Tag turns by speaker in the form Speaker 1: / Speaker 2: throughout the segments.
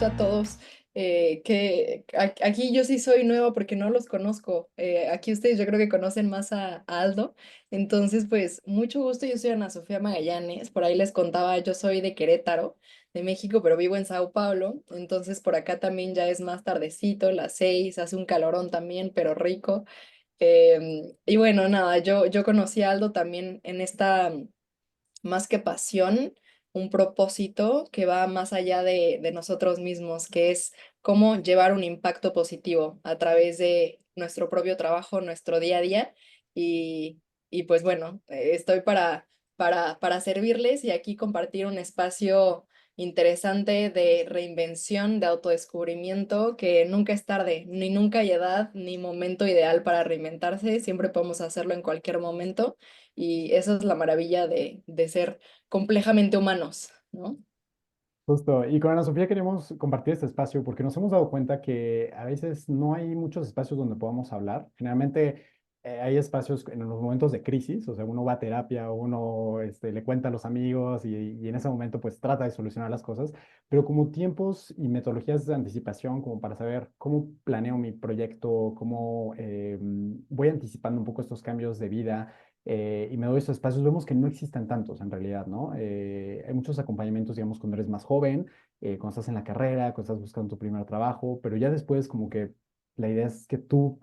Speaker 1: gusto a todos. Aquí yo sí soy nueva porque no los conozco. Aquí ustedes yo creo que conocen más a Aldo. Entonces, pues mucho gusto. Yo soy Ana Sofía Magallanes. Por ahí les contaba, yo soy de Querétaro, de México, pero vivo en Sao Paulo. Entonces, por acá también ya es más tardecito, las 6, hace un calorón también, pero rico. Y bueno, nada, yo conocí a Aldo también en esta más que pasión, un propósito que va más allá de nosotros mismos, que es cómo llevar un impacto positivo a través de nuestro propio trabajo, nuestro día a día. Y pues bueno, estoy para servirles y aquí compartir un espacio interesante de reinvención, de autodescubrimiento, que nunca es tarde, ni nunca hay edad, ni momento ideal para reinventarse, siempre podemos hacerlo en cualquier momento. Y esa es la maravilla de ser complejamente humanos, ¿no?
Speaker 2: Justo, y con Ana Sofía queremos compartir este espacio porque nos hemos dado cuenta que a veces no hay muchos espacios donde podamos hablar. Generalmente hay espacios en los momentos de crisis, o sea, uno va a terapia, uno le cuenta a los amigos y en ese momento pues trata de solucionar las cosas, pero como tiempos y metodologías de anticipación, como para saber cómo planeo mi proyecto, cómo voy anticipando un poco estos cambios de vida y me doy estos espacios, vemos que no existen tantos en realidad, ¿no? Hay muchos acompañamientos, digamos, cuando eres más joven, cuando estás en la carrera, cuando estás buscando tu primer trabajo, pero ya después como que la idea es que tú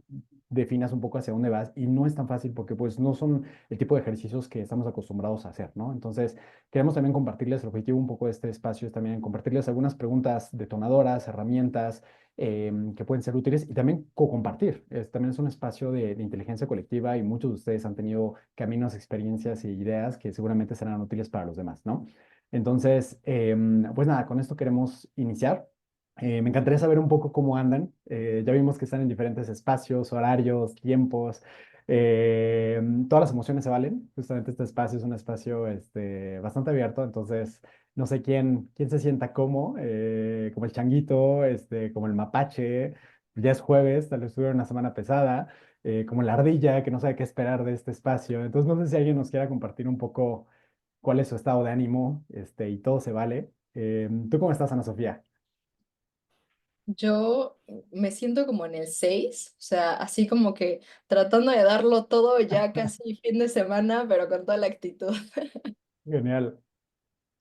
Speaker 2: definas un poco hacia dónde vas y no es tan fácil porque pues no son el tipo de ejercicios que estamos acostumbrados a hacer, ¿no? Entonces, queremos también compartirles el objetivo un poco de este espacio es también compartirles algunas preguntas detonadoras, herramientas que pueden ser útiles y también co-compartir. También es un espacio de inteligencia colectiva y muchos de ustedes han tenido caminos, experiencias y ideas que seguramente serán útiles para los demás, ¿no? Entonces, pues nada, con esto queremos iniciar. Me encantaría saber un poco cómo andan. Ya vimos que están en diferentes espacios, horarios, tiempos. Todas las emociones se valen. Justamente este espacio es un espacio bastante abierto, entonces no sé quién se sienta como el changuito, como el mapache. Ya es jueves, tal vez tuvieron una semana pesada, como la ardilla que no sabe qué esperar de este espacio. Entonces no sé si alguien nos quiera compartir un poco cuál es su estado de ánimo, y todo se vale. ¿Tú cómo estás, Ana Sofía?
Speaker 1: Yo me siento como en el 6, o sea, así como que tratando de darlo todo ya casi fin de semana, pero con toda la actitud.
Speaker 2: Genial.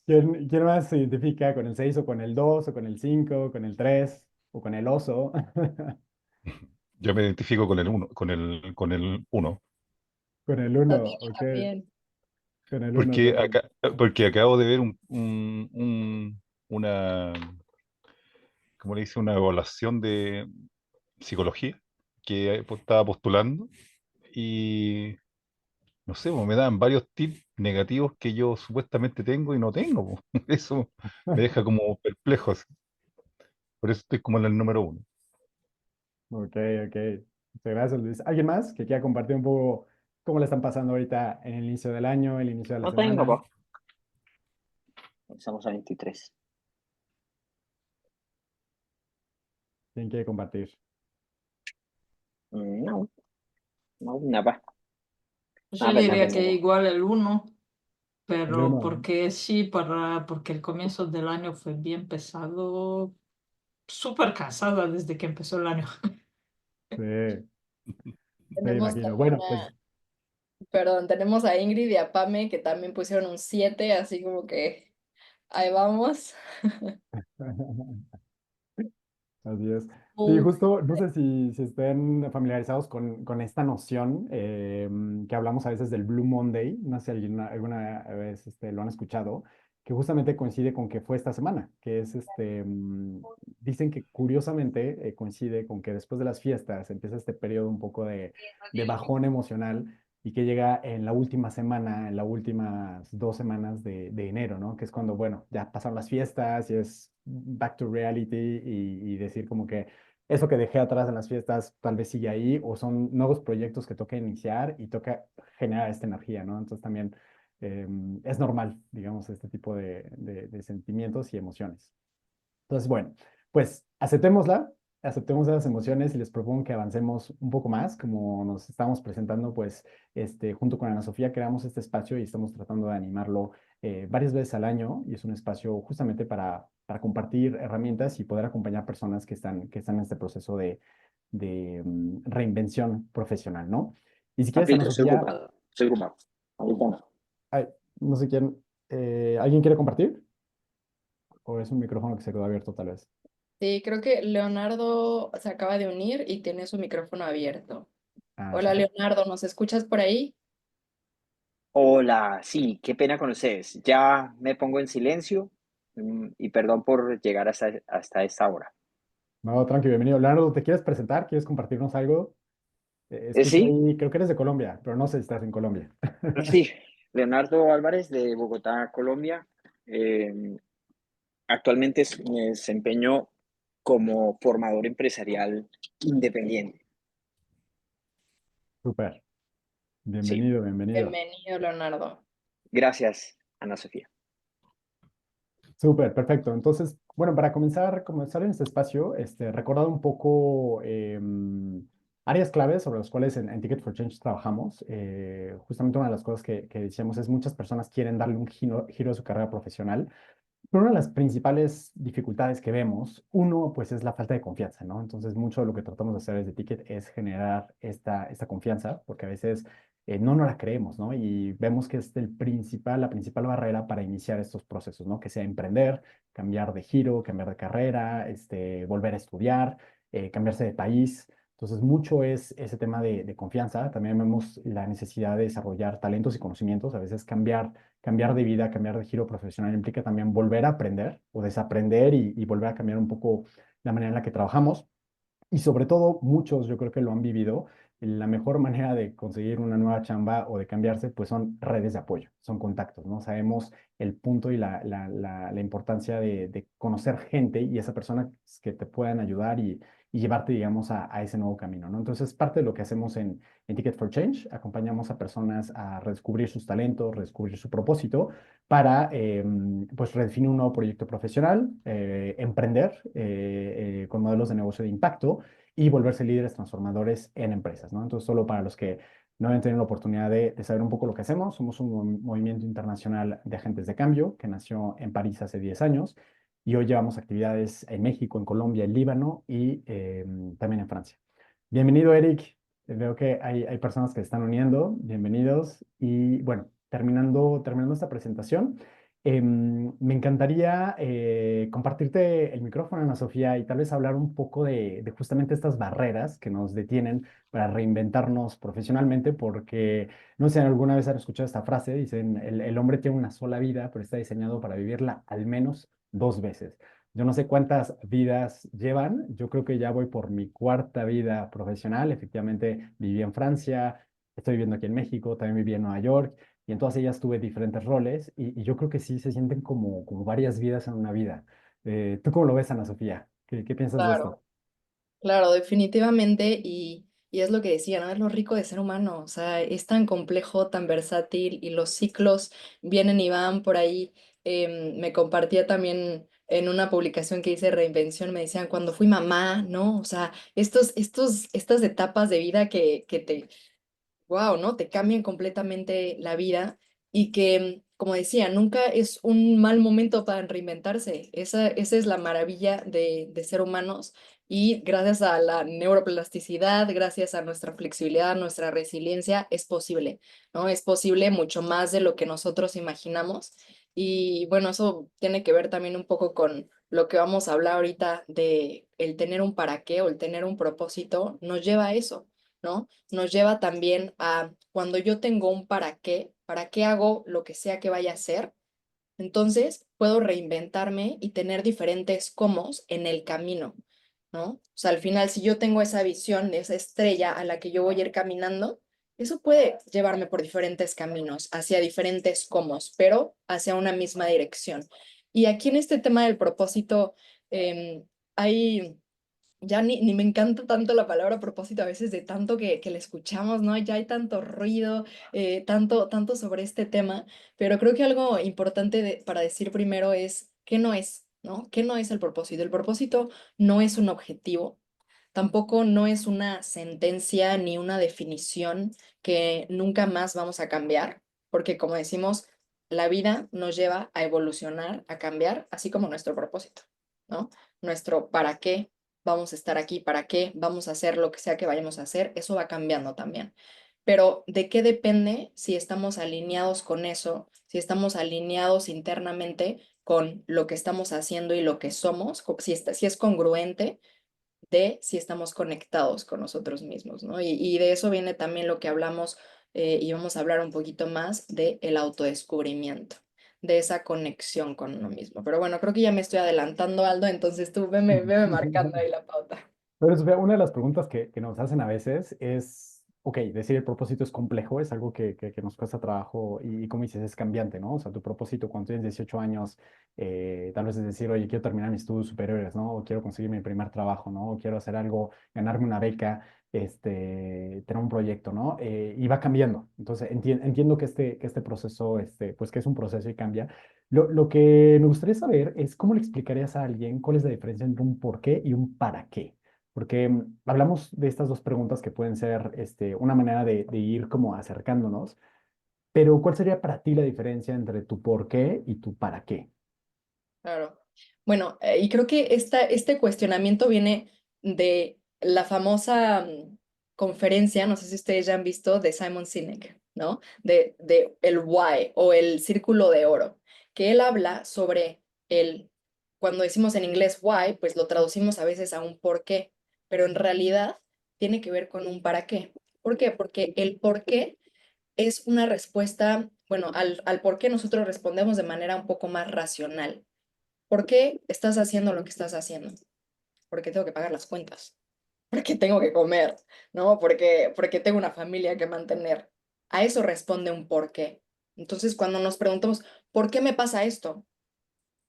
Speaker 2: ¿Quién más se identifica con el 6 o con el 2 o con el 5 con el 3 o con el oso?
Speaker 3: Yo me identifico con el uno, con el uno,
Speaker 2: Con el uno,
Speaker 1: También, yo
Speaker 2: ok.
Speaker 1: también.
Speaker 2: Con el uno también.
Speaker 3: porque acabo de ver una, ¿cómo le dice? Una evaluación de psicología que estaba postulando y no sé, pues, me dan varios tips negativos que yo supuestamente tengo y no tengo, pues. Eso me deja como perplejo, así. Por eso estoy como en el número uno.
Speaker 2: Ok, ok. Muchas gracias, Luis. ¿Alguien más que quiera compartir un poco cómo le están pasando ahorita en el inicio del año, el inicio de la
Speaker 4: No tengo,
Speaker 2: semana?
Speaker 4: pues. Estamos a 23.
Speaker 2: ¿Quién quiere compartir?
Speaker 4: No, no, nada.
Speaker 5: Yo
Speaker 4: Nada, pues no
Speaker 5: diría que
Speaker 4: tengo, pues.
Speaker 5: igual el uno,
Speaker 2: El
Speaker 5: pero
Speaker 2: uno.
Speaker 5: porque sí, porque el comienzo del año fue bien pesado, súper cansada desde que empezó el año.
Speaker 2: Sí, me
Speaker 1: Tenemos
Speaker 2: imagino.
Speaker 1: también
Speaker 2: Bueno, pues
Speaker 1: perdón, tenemos a Ingrid y a Pame que también pusieron un 7, así como que ahí vamos.
Speaker 2: así es. Sí,
Speaker 1: Uf,
Speaker 2: justo, no sé si estén familiarizados con esta noción que hablamos a veces del Blue Monday, no sé si alguna vez lo han escuchado, que justamente coincide con que fue esta semana, que es dicen que curiosamente coincide con que después de las fiestas empieza este periodo un poco de bajón emocional y que llega en la última semana, en las últimas 2 semanas de enero, ¿no? Que es cuando, bueno, ya pasaron las fiestas y es back to reality y decir como que eso que dejé atrás en las fiestas tal vez sigue ahí o son nuevos proyectos que toca iniciar y toca generar esta energía, ¿no? Entonces también es normal, digamos, este tipo de sentimientos y emociones. Entonces, bueno, pues aceptemos esas emociones y les propongo que avancemos un poco más, como nos estamos presentando, pues, junto con Ana Sofía creamos este espacio y estamos tratando de animarlo varias veces al año y es un espacio justamente para compartir herramientas y poder acompañar personas que están en este proceso de reinvención profesional, ¿no? Y si quieres, Ana
Speaker 4: Papito, estoy
Speaker 2: Sofía,
Speaker 4: ocupado. Estoy ocupado. Ahorita no.
Speaker 2: ay, no sé quién, ¿alguien quiere compartir? ¿O es un micrófono que se quedó abierto tal vez?
Speaker 1: Sí, creo que Leonardo se acaba de unir y tiene su micrófono abierto.
Speaker 2: Ah,
Speaker 1: Hola
Speaker 2: súper.
Speaker 1: Leonardo, ¿nos escuchas por ahí?
Speaker 4: Hola, sí, qué pena con ustedes. Ya me pongo en silencio y perdón por llegar hasta esta hora.
Speaker 2: No, tranqui, bienvenido. Leonardo, ¿te quieres presentar? ¿Quieres compartirnos algo? Escucho
Speaker 4: Sí,
Speaker 2: ahí, creo que eres de Colombia, pero no sé si estás en Colombia.
Speaker 4: sí, Leonardo Álvarez de Bogotá, Colombia. Eh, Actualmente me desempeño como formador empresarial independiente.
Speaker 2: Súper.
Speaker 4: Sí,
Speaker 2: Bienvenido, bienvenido.
Speaker 1: Bienvenido, Leonardo.
Speaker 4: gracias, Ana Sofía.
Speaker 2: Súper, perfecto. Entonces, bueno, para comenzar en este espacio, recordar un poco áreas claves sobre las cuales en Ticket for Change trabajamos. Justamente una de las cosas que decíamos es muchas personas quieren darle un giro a su carrera profesional. Pero una de las principales dificultades que vemos, uno, pues es la falta de confianza, ¿no? Entonces, mucho de lo que tratamos de hacer desde Ticket es generar esta confianza, porque a veces no nos la creemos, ¿no? Y vemos que es la principal barrera para iniciar estos procesos, ¿no? Que sea emprender, cambiar de giro, cambiar de carrera, volver a estudiar, cambiarse de país. Entonces, mucho es ese tema de confianza. También vemos la necesidad de desarrollar talentos y conocimientos. A veces cambiar de vida, cambiar de giro profesional implica también volver a aprender o desaprender y volver a cambiar un poco la manera en la que trabajamos. Y sobre todo, muchos yo creo que lo han vivido. La mejor manera de conseguir una nueva chamba o de cambiarse, pues son redes de apoyo, son contactos, ¿no? Sabemos el punto y la importancia de conocer gente y esa persona que te puedan ayudar y llevarte, digamos, a ese nuevo camino, ¿no? Entonces, parte de lo que hacemos en Ticket for Change, acompañamos a personas a redescubrir sus talentos, redescubrir su propósito para, pues, redefinir un nuevo proyecto profesional, emprender con modelos de negocio de impacto y volverse líderes transformadores en empresas, ¿no? Entonces, solo para los que no habían tenido la oportunidad de saber un poco lo que hacemos, somos un movimiento internacional de agentes de cambio que nació en París hace 10 años y hoy llevamos actividades en México, en Colombia, en Líbano y también en Francia. Bienvenido, Eric. Veo que hay personas que se están uniendo. Bienvenidos. Y bueno, terminando esta presentación, me encantaría compartirte el micrófono, Ana Sofía, y tal vez hablar un poco de justamente estas barreras que nos detienen para reinventarnos profesionalmente, porque no sé si alguna vez han escuchado esta frase, dicen, el hombre tiene una sola vida, pero está diseñado para vivirla al menos 2 veces. Yo no sé cuántas vidas llevan, yo creo que ya voy por mi cuarta vida profesional, efectivamente viví en Francia, estoy viviendo aquí en México, también viví en Nueva York y en todas ellas tuve diferentes roles y yo creo que sí se sienten como varias vidas en una vida. ¿Tú cómo lo ves, Ana Sofía? ¿Qué piensas de esto?
Speaker 1: Claro. Claro, definitivamente, y es lo que decía, ¿no? Es lo rico de ser humano, o sea, es tan complejo, tan versátil, y los ciclos vienen y van por ahí. Me compartía también en una publicación que hice Reinvención, me decían, cuando fui mamá, ¿no? O sea, estas etapas de vida que te wow, ¿no? Te cambian completamente la vida y que, como decía, nunca es un mal momento para reinventarse. Esa es la maravilla de ser humanos y gracias a la neuroplasticidad, gracias a nuestra flexibilidad, nuestra resiliencia, es posible, ¿no? Es posible mucho más de lo que nosotros imaginamos. Y bueno, eso tiene que ver también un poco con lo que vamos a hablar ahorita de el tener un para qué o el tener un propósito, nos lleva a eso, ¿no? Nos lleva también a cuando yo tengo un para qué hago lo que sea que vaya a hacer, entonces puedo reinventarme y tener diferentes cómo en el camino, ¿no? O sea, al final, si yo tengo esa visión de esa estrella a la que yo voy a ir caminando, eso puede llevarme por diferentes caminos, hacia diferentes cómo, pero hacia una misma dirección. Y aquí en este tema del propósito, hay ya ni me encanta tanto la palabra propósito a veces de tanto que le escuchamos, ¿no? Ya hay tanto ruido, tanto sobre este tema, pero creo que algo importante para decir primero es qué no es, ¿no? ¿Qué no es el propósito? El propósito no es un objetivo, tampoco no es una sentencia ni una definición que nunca más vamos a cambiar, porque como decimos, la vida nos lleva a evolucionar, a cambiar, así como nuestro propósito, ¿no? Nuestro para qué vamos a estar aquí, para qué vamos a hacer lo que sea que vayamos a hacer, eso va cambiando también. Pero ¿de qué depende si estamos alineados con eso, si estamos alineados internamente con lo que estamos haciendo y lo que somos, si es congruente de si estamos conectados con nosotros mismos, ¿no? Y de eso viene también lo que hablamos, y vamos a hablar un poquito más de el autodescubrimiento, de esa conexión con uno mismo. Pero bueno, creo que ya me estoy adelantando, Aldo, entonces tú veme marcando ahí la pauta.
Speaker 2: Pero Sofía, una de las preguntas que nos hacen a veces es, ok, decir el propósito es complejo, es algo que nos cuesta trabajo y como dices, es cambiante, ¿no? O sea, tu propósito cuando tienes 18 años, tal vez es decir, oye, quiero terminar mis estudios superiores, ¿no? O quiero conseguir mi primer trabajo, ¿no? O quiero hacer algo, ganarme una beca, tener un proyecto, ¿no? Y va cambiando. Entonces, entiendo que este proceso, pues que es un proceso y cambia. Lo que me gustaría saber es cómo le explicarías a alguien cuál es la diferencia entre un por qué y un para qué. Porque hablamos de estas dos preguntas que pueden ser una manera de ir como acercándonos, pero ¿cuál sería para ti la diferencia entre tu por qué y tu para qué?
Speaker 1: Claro. Bueno, y creo que este cuestionamiento viene de la famosa conferencia, no sé si ustedes ya han visto, de Simon Sinek, ¿no? De el why o el círculo de oro, que él habla sobre cuando decimos en inglés why, pues lo traducimos a veces a un por qué, pero en realidad tiene que ver con un para qué. ¿Por qué? Porque el por qué es una respuesta, bueno, al por qué nosotros respondemos de manera un poco más racional. ¿Por qué estás haciendo lo que estás haciendo? Porque tengo que pagar las cuentas, porque tengo que comer, ¿no? Porque tengo una familia que mantener. A eso responde un por qué. Entonces, cuando nos preguntamos, ¿por qué me pasa esto?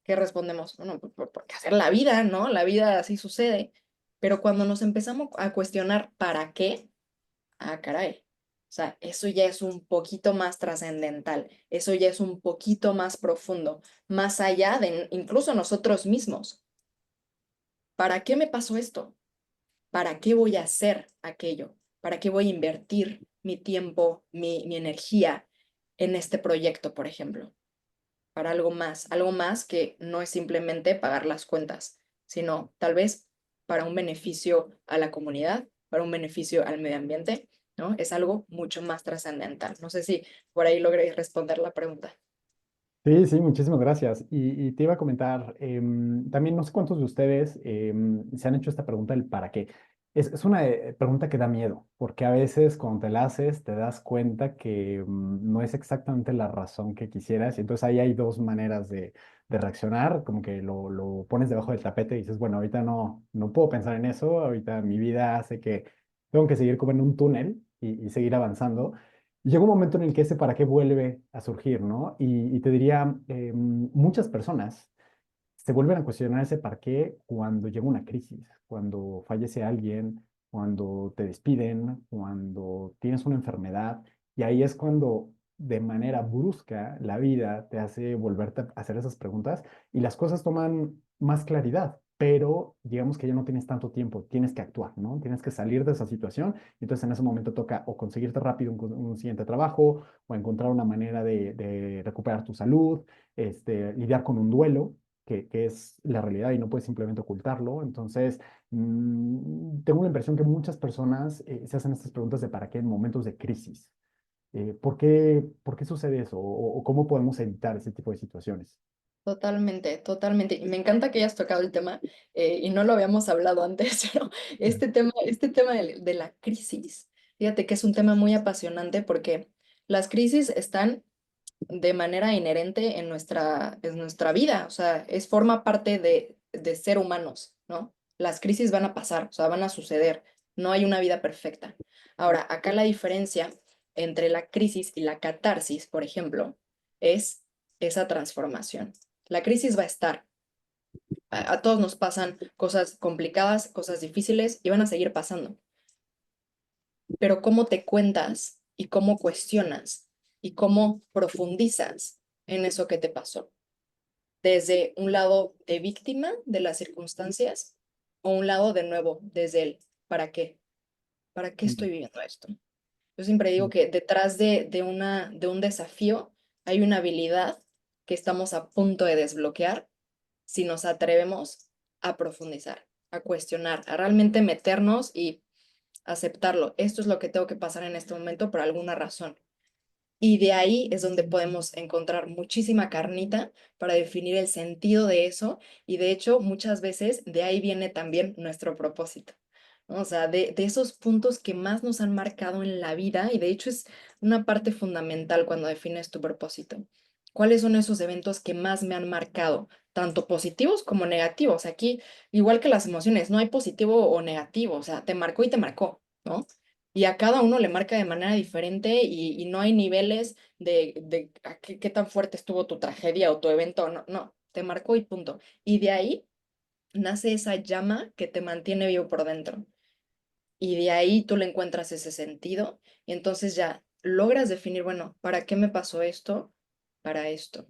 Speaker 1: ¿Qué respondemos? Bueno, porque hacer la vida, ¿no? La vida así sucede. Pero cuando nos empezamos a cuestionar ¿para qué? Ah, caray. O sea, eso ya es un poquito más trascendental, eso ya es un poquito más profundo, más allá de incluso nosotros mismos. ¿Para qué me pasó esto? ¿Para qué voy a hacer aquello? ¿Para qué voy a invertir mi tiempo, mi energía en este proyecto, por ejemplo? Para algo más que no es simplemente pagar las cuentas, sino tal vez para un beneficio a la comunidad, para un beneficio al medio ambiente, ¿no? Es algo mucho más trascendental. No sé si por ahí logré responder la pregunta.
Speaker 2: Sí, sí, muchísimas gracias. Y te iba a comentar, también no sé cuántos de ustedes se han hecho esta pregunta del para qué. Es una pregunta que da miedo, porque a veces cuando te la haces te das cuenta que no es exactamente la razón que quisieras. Y entonces ahí hay dos maneras de reaccionar, como que lo pones debajo del tapete y dices, bueno, ahorita no puedo pensar en eso, ahorita mi vida hace que tengo que seguir como en un túnel y seguir avanzando. Llega un momento en el que ese para qué vuelve a surgir, ¿no? Y te diría, muchas personas se vuelven a cuestionar ese para qué cuando llega una crisis, cuando fallece alguien, cuando te despiden, cuando tienes una enfermedad, y ahí es cuando de manera brusca la vida te hace volverte a hacer esas preguntas y las cosas toman más claridad, pero digamos que ya no tienes tanto tiempo, tienes que actuar, ¿no? Tienes que salir de esa situación, y entonces en ese momento toca o conseguirte rápido un siguiente trabajo o encontrar una manera de recuperar tu salud, lidiar con un duelo que es la realidad y no puedes simplemente ocultarlo. Entonces, tengo la impresión que muchas personas se hacen estas preguntas de para qué en momentos de crisis. Por qué sucede eso? O cómo podemos evitar ese tipo de situaciones?
Speaker 1: Totalmente, totalmente. Y me encanta que hayas tocado el tema, y no lo habíamos hablado antes, pero este tema de la crisis, fíjate que es un tema muy apasionante porque las crisis están de manera inherente en nuestra vida, o sea, forma parte de ser humanos, ¿no? Las crisis van a pasar, o sea, van a suceder, no hay una vida perfecta. Ahora, acá la diferencia entre la crisis y la catarsis, por ejemplo, es esa transformación. La crisis va a estar, a todos nos pasan cosas complicadas, cosas difíciles y van a seguir pasando, pero cómo te cuentas y cómo cuestionas y cómo profundizas en eso que te pasó, desde un lado de víctima de las circunstancias o un lado de nuevo desde el ¿para qué? ¿Para qué
Speaker 2: Mm,
Speaker 1: estoy viviendo esto? Yo siempre digo
Speaker 2: mm,
Speaker 1: que detrás de un desafío hay una habilidad que estamos a punto de desbloquear si nos atrevemos a profundizar, a cuestionar, a realmente meternos y aceptarlo. Esto es lo que tengo que pasar en este momento por alguna razón. Y de ahí es donde podemos encontrar muchísima carnita para definir el sentido de eso. Y de hecho, muchas veces de ahí viene también nuestro propósito, ¿no? O sea, de esos puntos que más nos han marcado en la vida. Y de hecho es una parte fundamental cuando defines tu propósito. ¿Cuáles son esos eventos que más me han marcado? Tanto positivos como negativos. Aquí, igual que las emociones, no hay positivo o negativo. O sea, te marcó y te marcó, ¿no? Y a cada uno le marca de manera diferente y no hay niveles de qué tan fuerte estuvo tu tragedia o tu evento. No, no, te marcó y punto. Y de ahí nace esa llama que te mantiene vivo por dentro. Y de ahí tú le encuentras ese sentido y entonces ya logras definir, bueno, ¿para qué me pasó esto? Para esto.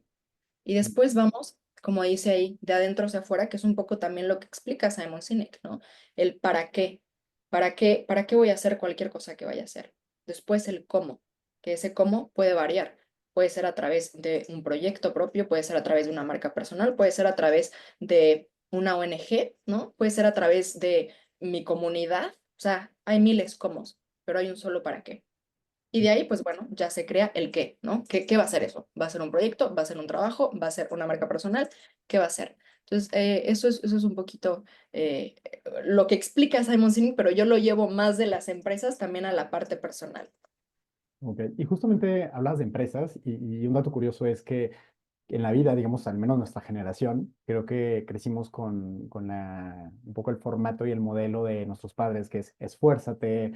Speaker 1: Y después vamos, como dice ahí, de adentro hacia afuera, que es un poco también lo que explica Simon Sinek, ¿no? El para qué. ¿Para qué voy a hacer cualquier cosa que vaya a hacer? Después el cómo, que ese cómo puede variar. Puede ser a través de un proyecto propio, puede ser a través de una marca personal, puede ser a través de una ONG, ¿no? Puede ser a través de mi comunidad. O sea, hay miles cómo, pero hay un solo para qué. Y de ahí, pues bueno, ya se crea el qué, ¿no? ¿Qué va a ser eso? ¿Va a ser un proyecto? ¿Va a ser un trabajo? ¿Va a ser una marca personal? ¿Qué va a ser? Entonces, eso es un poquito lo que explica Simon Sinek, pero yo lo llevo más de las empresas también a la parte personal.
Speaker 2: Ok, y justamente hablas de empresas y un dato curioso es que en la vida, digamos, al menos nuestra generación, creo que crecimos con un poco el formato y el modelo de nuestros padres, que es esfuérzate,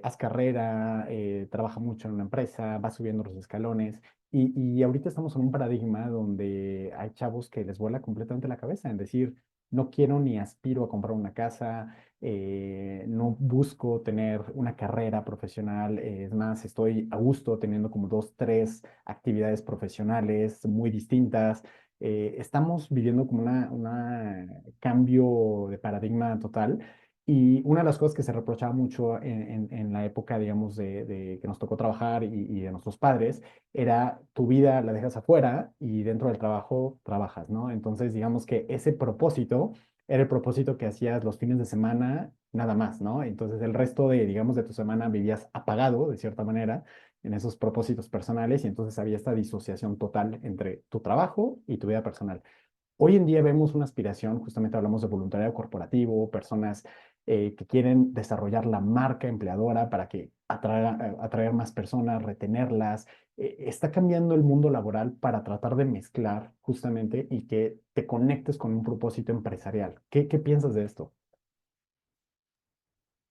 Speaker 2: haz carrera, trabaja mucho en una empresa, va subiendo los escalones. Y ahorita estamos en un paradigma donde hay chavos que les vuela completamente la cabeza en decir, no quiero ni aspiro a comprar una casa, no busco tener una carrera profesional, es más, estoy a gusto teniendo como dos, tres actividades profesionales muy distintas. Estamos viviendo como una cambio de paradigma total. Y una de las cosas que se reprochaba mucho en la época, digamos, de que nos tocó trabajar y de nuestros padres, era tu vida la dejas afuera y dentro del trabajo trabajas, ¿no? Entonces, digamos que ese propósito era el propósito que hacías los fines de semana, nada más, ¿no? Entonces, el resto de, digamos, de tu semana vivías apagado, de cierta manera, en esos propósitos personales y entonces había esta disociación total entre tu trabajo y tu vida personal. Hoy en día vemos una aspiración, justamente hablamos de voluntariado corporativo, personas que quieren desarrollar la marca empleadora para que atraer más personas, retenerlas. Está cambiando el mundo laboral para tratar de mezclar justamente y que te conectes con un propósito empresarial. ¿Qué piensas de esto?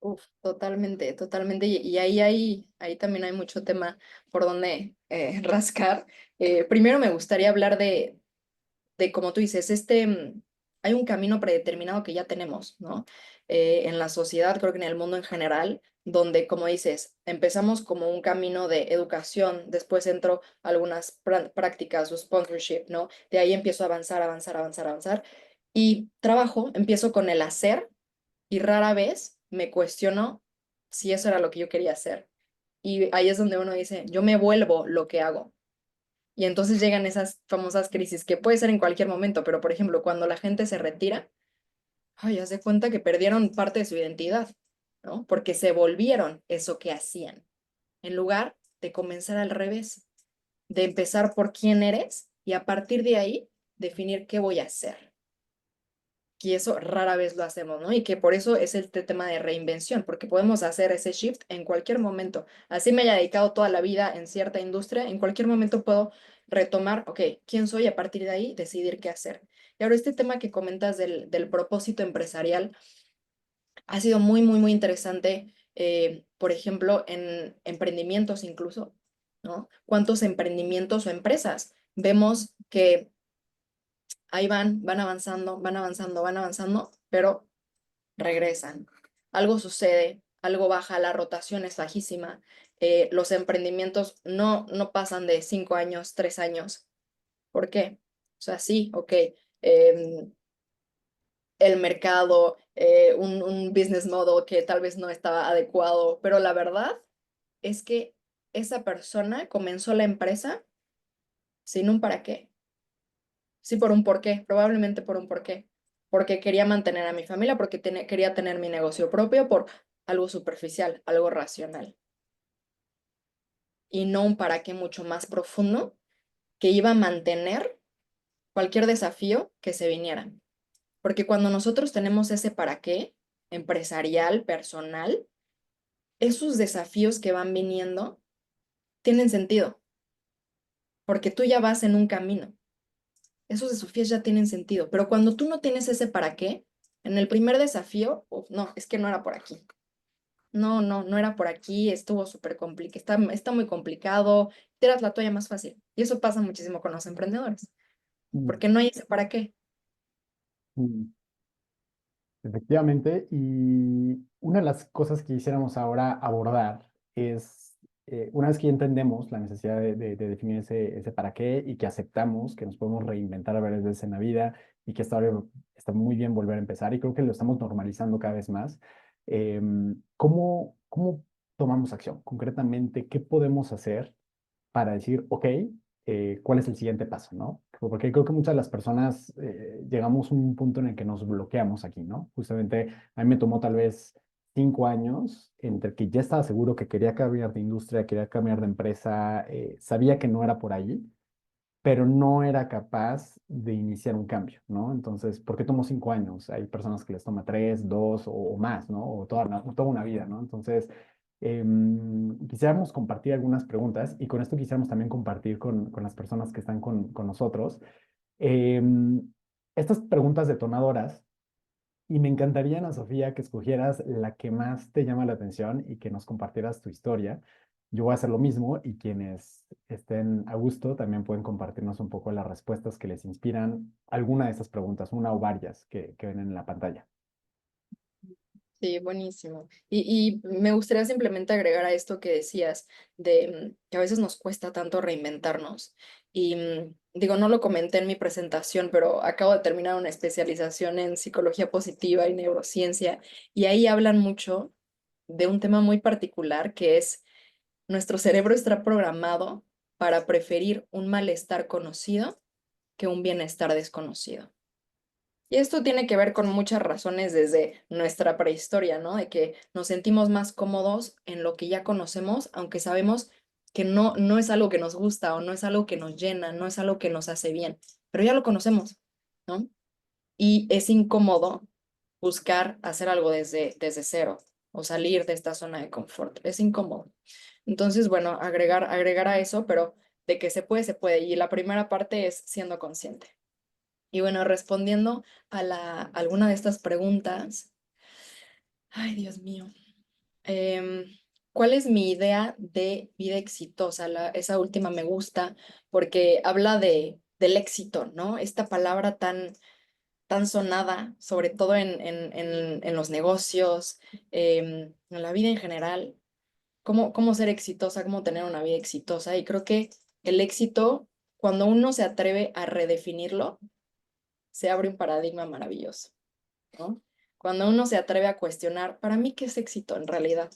Speaker 1: Uf, totalmente, totalmente. Y ahí también hay mucho tema por donde rascar. Primero me gustaría hablar como tú dices, hay un camino predeterminado que ya tenemos, ¿no? En la sociedad, creo que en el mundo en general, donde, como dices, empezamos como un camino de educación, después entro algunas prácticas o sponsorship, ¿no? De ahí empiezo a avanzar, avanzar, avanzar, avanzar. Y trabajo, empiezo con el hacer y rara vez me cuestiono si eso era lo que yo quería hacer. Y ahí es donde uno dice, yo me vuelvo lo que hago. Y entonces llegan esas famosas crisis que puede ser en cualquier momento, pero por ejemplo, cuando la gente se retira, ay, haz de cuenta que perdieron parte de su identidad, ¿no? Porque se volvieron eso que hacían, en lugar de comenzar al revés, de empezar por quién eres y a partir de ahí definir qué voy a hacer. Y eso rara vez lo hacemos, ¿no? Y que por eso es el tema de reinvención, porque podemos hacer ese shift en cualquier momento. Así me haya dedicado toda la vida en cierta industria, en cualquier momento puedo retomar, ok, ¿quién soy? A partir de ahí decidir qué hacer. Y ahora este tema que comentas del propósito empresarial ha sido muy, muy, muy interesante, por ejemplo, en emprendimientos incluso, ¿no? ¿Cuántos emprendimientos o empresas vemos que ahí van avanzando, van avanzando, van avanzando, pero regresan? Algo sucede, algo baja, la rotación es bajísima, los emprendimientos no pasan de 5 años, 3 años. ¿Por qué? O sea, sí, ok, em, el mercado, un business model que tal vez no estaba adecuado, pero la verdad es que esa persona comenzó la empresa sin un para qué. Sí, por un porqué, probablemente por un porqué. Porque quería mantener a mi familia, porque quería tener mi negocio propio, por algo superficial, algo racional. Y no un para qué mucho más profundo que iba a mantener cualquier desafío que se viniera. Porque cuando nosotros tenemos ese para qué empresarial, personal, esos desafíos que van viniendo tienen sentido, porque tú ya vas en un camino. Esos desafíos ya tienen sentido, pero cuando tú no tienes ese para qué, en el primer desafío, uf, no, es que no era por aquí. No era por aquí, estuvo súper complicado, está muy complicado, tiras la toalla más fácil. Y eso pasa muchísimo con los emprendedores,
Speaker 2: Mm,
Speaker 1: porque no hay ese para qué.
Speaker 2: mm. Efectivamente, y una de las cosas que quisiéramos ahora abordar es, una vez que ya entendemos la necesidad de definir ese para qué y que aceptamos que nos podemos reinventar varias veces en la vida y que está muy bien volver a empezar y creo que lo estamos normalizando cada vez más, ¿cómo tomamos acción? Concretamente, ¿qué podemos hacer para decir, ok, cuál es el siguiente paso, ¿no? Porque creo que muchas de las personas llegamos a un punto en el que nos bloqueamos aquí, ¿no? Justamente a mí me tomó tal vez 5 años entre que ya estaba seguro que quería cambiar de industria, quería cambiar de empresa, sabía que no era por allí, pero no era capaz de iniciar un cambio, ¿no? Entonces, ¿por qué tomó 5 años? Hay personas que les toma 3, 2 o más, ¿no? O toda una vida, ¿no? Entonces, quisiéramos compartir algunas preguntas y con esto quisiéramos también compartir con las personas que están con nosotros estas preguntas detonadoras y me encantaría, Ana Sofía, que escogieras la que más te llama la atención y que nos compartieras tu historia. Yo voy a hacer lo mismo y quienes estén a gusto también pueden compartirnos un poco las respuestas que les inspiran alguna de estas preguntas, una o varias que ven en la pantalla.
Speaker 1: Sí, buenísimo. Y me gustaría simplemente agregar a esto que decías, de que a veces nos cuesta tanto reinventarnos. Y digo, no lo comenté en mi presentación, pero acabo de terminar una especialización en psicología positiva y neurociencia, y ahí hablan mucho de un tema muy particular que es nuestro cerebro está programado para preferir un malestar conocido que un bienestar desconocido. Y esto tiene que ver con muchas razones desde nuestra prehistoria, ¿no? De que nos sentimos más cómodos en lo que ya conocemos, aunque sabemos que no es algo que nos gusta o no es algo que nos llena, no es algo que nos hace bien, pero ya lo conocemos, ¿no? Y es incómodo buscar hacer algo desde cero o salir de esta zona de confort. Es incómodo. Entonces, bueno, agregar a eso, pero de que se puede, se puede. Y la primera parte es siendo consciente. Y bueno, respondiendo a alguna de estas preguntas, ay, Dios mío, em, ¿cuál es mi idea de vida exitosa? Esa última me gusta porque habla del éxito, ¿no? Esta palabra tan sonada, sobre todo en los negocios, en la vida en general, cómo ser exitosa, cómo tener una vida exitosa. Y creo que el éxito, cuando uno se atreve a redefinirlo, se abre un paradigma maravilloso, ¿no? Cuando uno se atreve a cuestionar, para mí, ¿qué es éxito en realidad?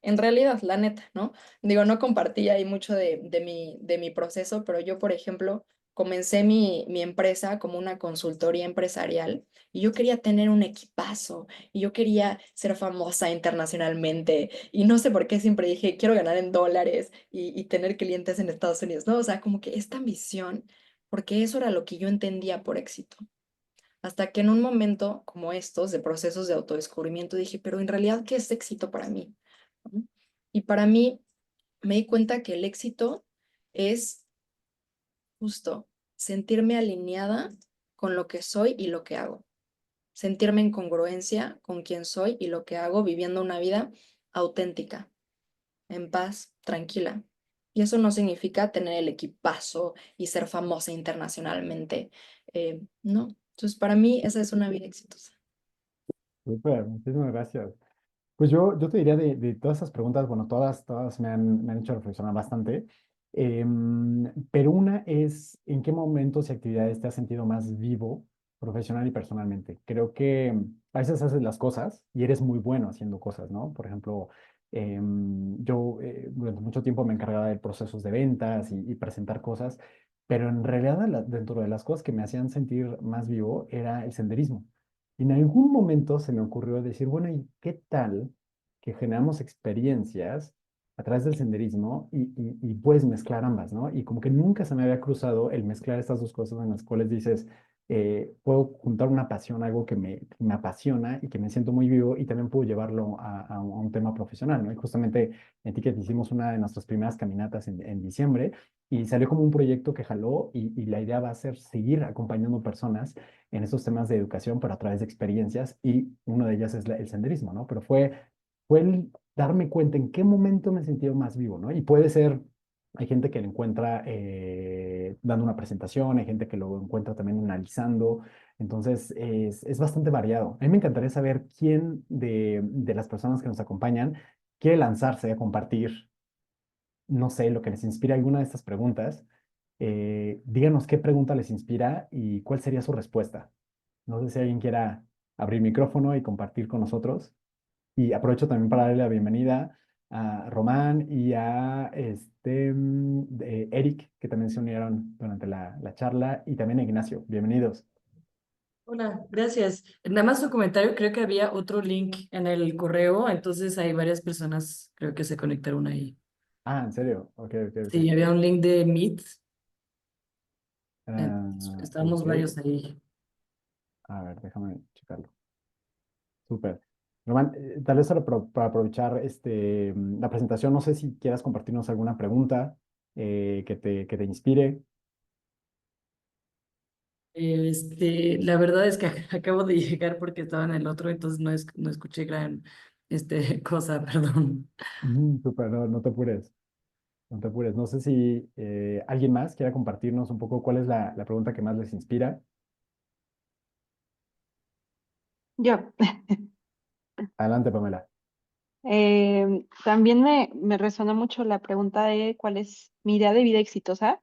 Speaker 1: En realidad, la neta, ¿no? Digo, no compartí ahí mucho de mi proceso, pero yo, por ejemplo, comencé mi empresa como una consultoría empresarial y yo quería tener un equipazo y yo quería ser famosa internacionalmente y no sé por qué siempre dije, quiero ganar en dólares y tener clientes en Estados Unidos, ¿no? O sea, como que esta ambición, porque eso era lo que yo entendía por éxito. Hasta que en un momento como estos de procesos de autodescubrimiento dije, pero en realidad, ¿qué es éxito para mí? ¿No? Y para mí me di cuenta que el éxito es justo sentirme alineada con lo que soy y lo que hago. Sentirme en congruencia con quién soy y lo que hago, viviendo una vida auténtica, en paz, tranquila. Y eso no significa tener el equipazo y ser famosa internacionalmente. No. Entonces, para mí, esa es una vida exitosa.
Speaker 2: Súper, muchísimas gracias. Pues yo te diría de todas esas preguntas, bueno, todas me han hecho reflexionar bastante, pero una es, ¿en qué momentos y actividades te has sentido más vivo profesional y personalmente? Creo que a veces haces las cosas y eres muy bueno haciendo cosas, ¿no? Por ejemplo, yo durante mucho tiempo me encargaba de procesos de ventas y presentar cosas pero en realidad dentro de las cosas que me hacían sentir más vivo era el senderismo. Y en algún momento se me ocurrió decir, bueno, ¿y qué tal que generamos experiencias a través del senderismo y puedes mezclar ambas, ¿no? Y como que nunca se me había cruzado el mezclar estas dos cosas en las cuales dices, puedo juntar una pasión, algo que me apasiona y que me siento muy vivo y también puedo llevarlo a un tema profesional, ¿no? Y justamente en Ticket hicimos una de nuestras primeras caminatas en diciembre y salió como un proyecto que jaló y la idea va a ser seguir acompañando personas en esos temas de educación, pero a través de experiencias y una de ellas es el senderismo, ¿no? Pero fue el darme cuenta en qué momento me sentía más vivo, ¿no? Y puede ser, hay gente que lo encuentra dando una presentación, hay gente que lo encuentra también analizando, entonces es bastante variado. A mí me encantaría saber quién de las personas que nos acompañan quiere lanzarse a compartir, no sé, lo que les inspira alguna de estas preguntas. Díganos qué pregunta les inspira y cuál sería su respuesta. No sé si alguien quiera abrir micrófono y compartir con nosotros. Y aprovecho también para darle la bienvenida a Román y a Eric, que también se unieron durante la charla, y también a Ignacio. Bienvenidos.
Speaker 6: Hola, gracias. Nada más un comentario, creo que había otro link en el correo, entonces hay varias personas, creo que se conectaron ahí.
Speaker 2: Ah, ¿en serio? Ok, ok, ok.
Speaker 6: Sí, había un link de Meet, estábamos
Speaker 2: Ok.
Speaker 6: varios ahí.
Speaker 2: A ver, déjame checarlo. Súper. Román, tal vez para aprovechar la presentación, no sé si quieras compartirnos alguna pregunta que te inspire.
Speaker 6: La verdad es que acabo de llegar porque estaba en el otro, entonces no escuché gran cosa, perdón.
Speaker 2: Súper, no te apures, no te apures. No sé si alguien más quiera compartirnos un poco cuál es la pregunta que más les inspira.
Speaker 7: Yo,
Speaker 2: Adelante, Pamela.
Speaker 7: también me resonó mucho la pregunta de cuál es mi idea de vida exitosa.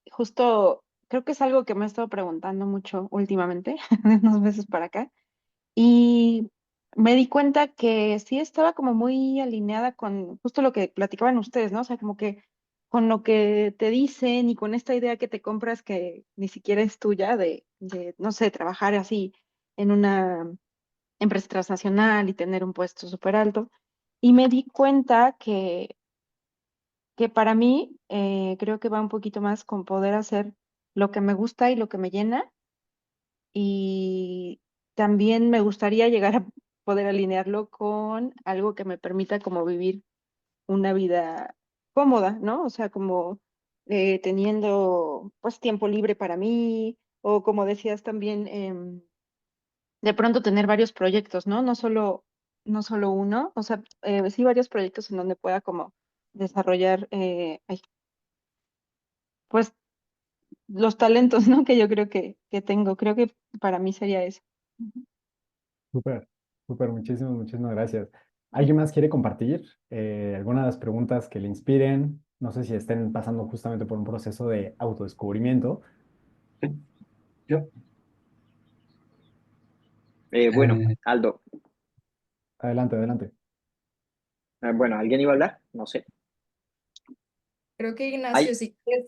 Speaker 7: Justo creo que es algo que me he estado preguntando mucho últimamente, de unos meses para acá, y me di cuenta que sí estaba como muy alineada con justo lo que platicaban ustedes, ¿no? O sea, como que con lo que te dicen y con esta idea que te compras que ni siquiera es tuya de no sé, trabajar así en una empresa transnacional y tener un puesto súper alto. Y me di cuenta que para mí creo que va un poquito más con poder hacer lo que me gusta y lo que me llena. Y también me gustaría llegar a poder alinearlo con algo que me permita como vivir una vida cómoda, ¿no? O sea, como teniendo pues tiempo libre para mí o como decías también, de pronto tener varios proyectos, ¿no? No solo uno, o sea, sí varios proyectos en donde pueda como desarrollar, pues, los talentos, ¿no? Que yo creo que tengo. Creo que para mí sería eso. Ujú.
Speaker 2: Súper, súper, muchísimas gracias. ¿Alguien más quiere compartir alguna de las preguntas que le inspiren? No sé si estén pasando justamente por un proceso de autodescubrimiento.
Speaker 8: Yo,
Speaker 4: Bueno,
Speaker 8: eh,
Speaker 4: Aldo,
Speaker 2: Adelante, adelante.
Speaker 4: bueno, ¿alguien iba a hablar? No sé.
Speaker 1: Creo que Ignacio,
Speaker 4: Hay,
Speaker 1: si quieres,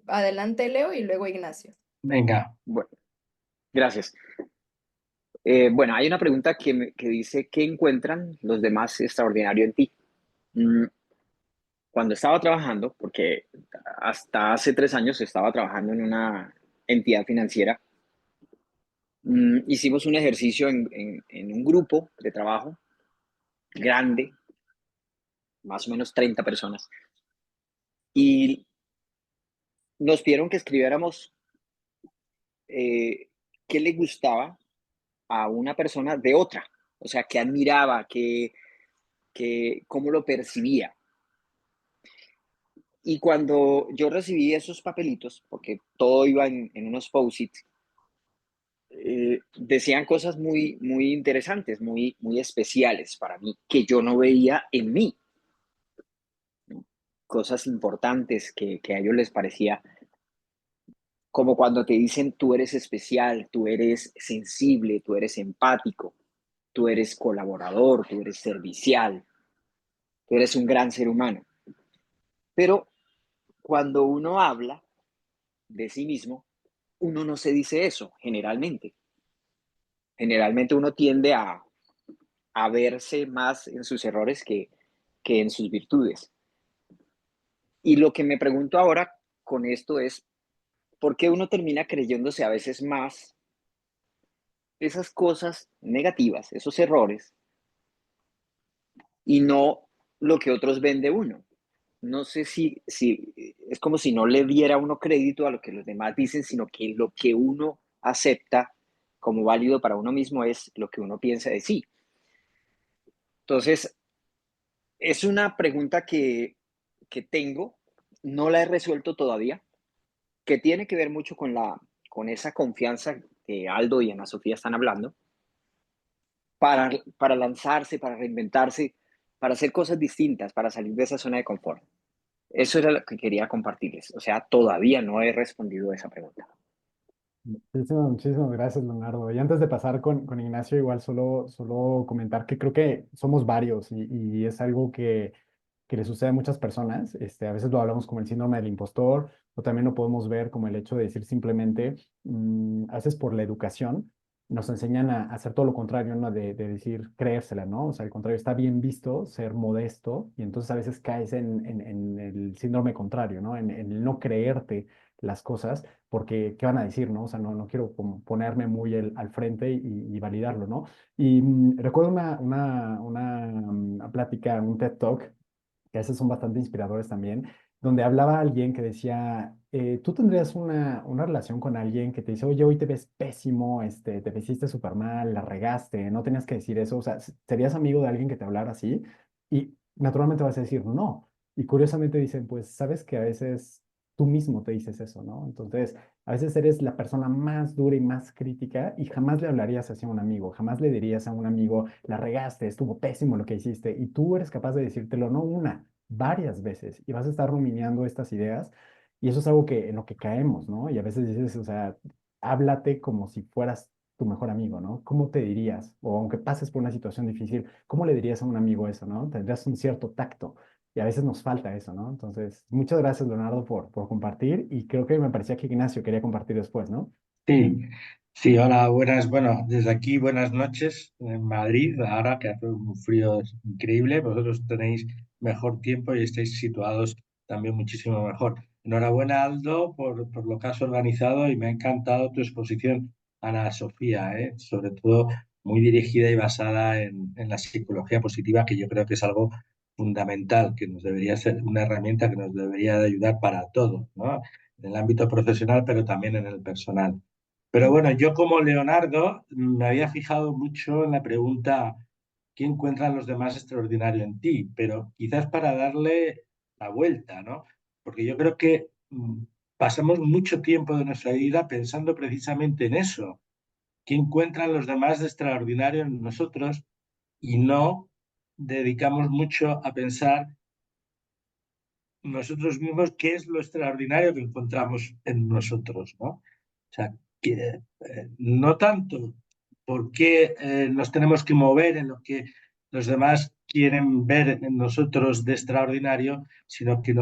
Speaker 1: adelante Leo y luego Ignacio.
Speaker 8: venga,
Speaker 4: bueno, gracias. Bueno, hay una pregunta que dice, ¿qué encuentran los demás extraordinario en ti? Mm, Cuando estaba trabajando, porque hasta hace 3 años estaba trabajando en una entidad financiera, hicimos un ejercicio en un grupo de trabajo grande, más o menos 30 personas, y nos pidieron que escribiéramos eh, qué le gustaba a una persona de otra, o sea, qué admiraba, cómo lo percibía. Y cuando yo recibí esos papelitos, porque todo iba en unos post-it, decían cosas muy, muy interesantes, muy, muy especiales para mí, que yo no veía en mí, ¿no? Cosas importantes que a ellos les parecía, como cuando te dicen tú eres especial, tú eres sensible, tú eres empático, tú eres colaborador, tú eres servicial, tú eres un gran ser humano. Pero cuando uno habla, de sí mismo, uno no se dice eso generalmente. Generalmente uno tiende a verse más en sus errores que en sus virtudes. Y lo que me pregunto ahora con esto es, ¿por qué uno termina creyéndose a veces más esas cosas negativas, esos errores, y no lo que otros ven de uno? No sé si es como si no le diera uno crédito a lo que los demás dicen, sino que lo que uno acepta como válido para uno mismo es lo que uno piensa de sí. Entonces, es una pregunta que tengo, no la he resuelto todavía, que tiene que ver mucho con esa confianza que Aldo y Ana Sofía están hablando, para lanzarse, para reinventarse, para hacer cosas distintas, para salir de esa zona de confort. Eso era lo que quería compartirles. O sea, todavía no he respondido a esa pregunta.
Speaker 2: Muchísimas gracias, Leonardo. Y antes de pasar con Ignacio, igual solo comentar que creo que somos varios y es algo que le sucede a muchas personas. A veces lo hablamos como el síndrome del impostor o también lo podemos ver como el hecho de decir simplemente, a veces por la educación, nos enseñan a hacer todo lo contrario, ¿no? De decir, creérsela, ¿no? O sea, al contrario, está bien visto ser modesto y entonces a veces caes en el síndrome contrario, ¿no? En el no creerte las cosas porque, ¿qué van a decir, no? O sea, no quiero como ponerme muy al frente y validarlo, ¿no? Y recuerdo una plática, un TED Talk que a veces son bastante inspiradores también, donde hablaba alguien que decía, tú tendrías una relación con alguien que te dice, oye, hoy te ves pésimo, te vestiste súper mal, la regaste, no tenías que decir eso, o sea, ¿serías amigo de alguien que te hablara así? Y naturalmente vas a decir, no. Y curiosamente dicen, pues, sabes que a veces tú mismo te dices eso, ¿no? Entonces, a veces eres la persona más dura y más crítica y jamás le hablarías así a un amigo, jamás le dirías a un amigo, la regaste, estuvo pésimo lo que hiciste y tú eres capaz de decírtelo no una, varias veces y vas a estar rumiando estas ideas y eso es algo que en lo que caemos, ¿no? Y a veces dices, o sea, háblate como si fueras tu mejor amigo, ¿no? ¿Cómo te dirías? O aunque pases por una situación difícil, ¿cómo le dirías a un amigo eso, ¿no? Tendrías un cierto tacto. Y a veces nos falta eso, ¿no? Entonces, muchas gracias, Leonardo, por compartir. Y creo que me parecía que Ignacio quería compartir después, ¿no?
Speaker 8: Sí, sí, hola, buenas, bueno, desde aquí buenas noches en Madrid, ahora que hace un frío increíble, vosotros tenéis mejor tiempo y estáis situados también muchísimo mejor. Enhorabuena, Aldo, por lo que has organizado y me ha encantado tu exposición, Ana Sofía, sobre todo muy dirigida y basada en la psicología positiva, que yo creo que es algo fundamental, que nos debería ser una herramienta que nos debería de ayudar para todo, ¿no? En el ámbito profesional, pero también en el personal. Pero bueno, yo como Leonardo me había fijado mucho en la pregunta, ¿qué encuentran los demás extraordinario en ti? Pero quizás para darle la vuelta, ¿no? Porque yo creo que pasamos mucho tiempo de nuestra vida pensando precisamente en eso. ¿Qué encuentran los demás de extraordinario en nosotros? Y no dedicamos mucho a pensar nosotros mismos qué es lo extraordinario que encontramos en nosotros, ¿no? O sea, que no tanto por qué nos tenemos que mover en lo que los demás quieren ver en nosotros de extraordinario, sino que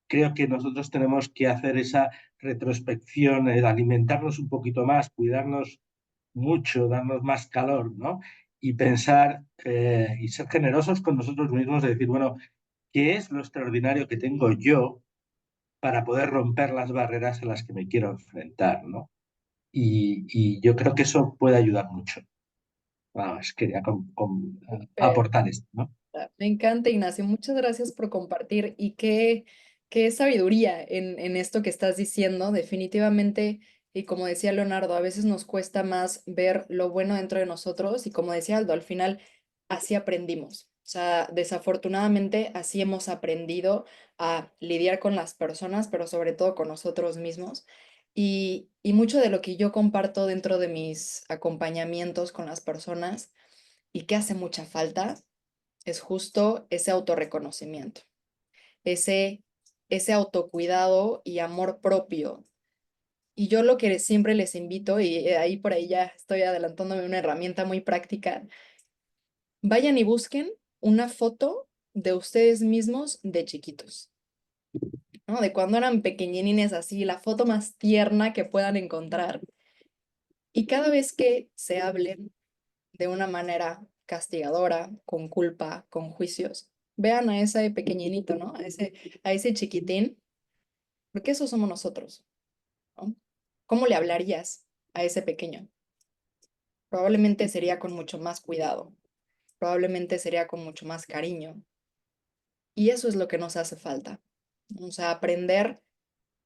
Speaker 8: creo que nosotros tenemos que hacer esa retrospección, alimentarnos un poquito más, cuidarnos mucho, darnos más calor, ¿no? Y pensar y ser generosos con nosotros mismos, de decir, bueno, ¿qué es lo extraordinario que tengo yo para poder romper las barreras a las que me quiero enfrentar, ¿no? Y yo creo que eso puede ayudar mucho. Vamos, quería aportar esto, ¿no?
Speaker 1: Me encanta, Ignacio. Muchas gracias por compartir y qué sabiduría en esto que estás diciendo. Definitivamente, y como decía Leonardo, a veces nos cuesta más ver lo bueno dentro de nosotros y como decía Aldo, al final así aprendimos. O sea, desafortunadamente así hemos aprendido a lidiar con las personas, pero sobre todo con nosotros mismos. Y mucho de lo que yo comparto dentro de mis acompañamientos con las personas y que hace mucha falta es justo ese autorreconocimiento, ese, ese autocuidado y amor propio. Y yo lo que siempre les invito, y ahí por ahí ya estoy adelantándome una herramienta muy práctica, vayan y busquen una foto de ustedes mismos de chiquitos. ¿no? De cuando eran pequeñines así, la foto más tierna que puedan encontrar. Y cada vez que se hablen de una manera castigadora, con culpa, con juicios, vean a ese pequeñinito, ¿no? A ese chiquitín, porque esos somos nosotros, ¿no? ¿Cómo le hablarías a ese pequeño? Probablemente sería con mucho más cuidado, probablemente sería con mucho más cariño. Y eso es lo que nos hace falta. O sea, aprender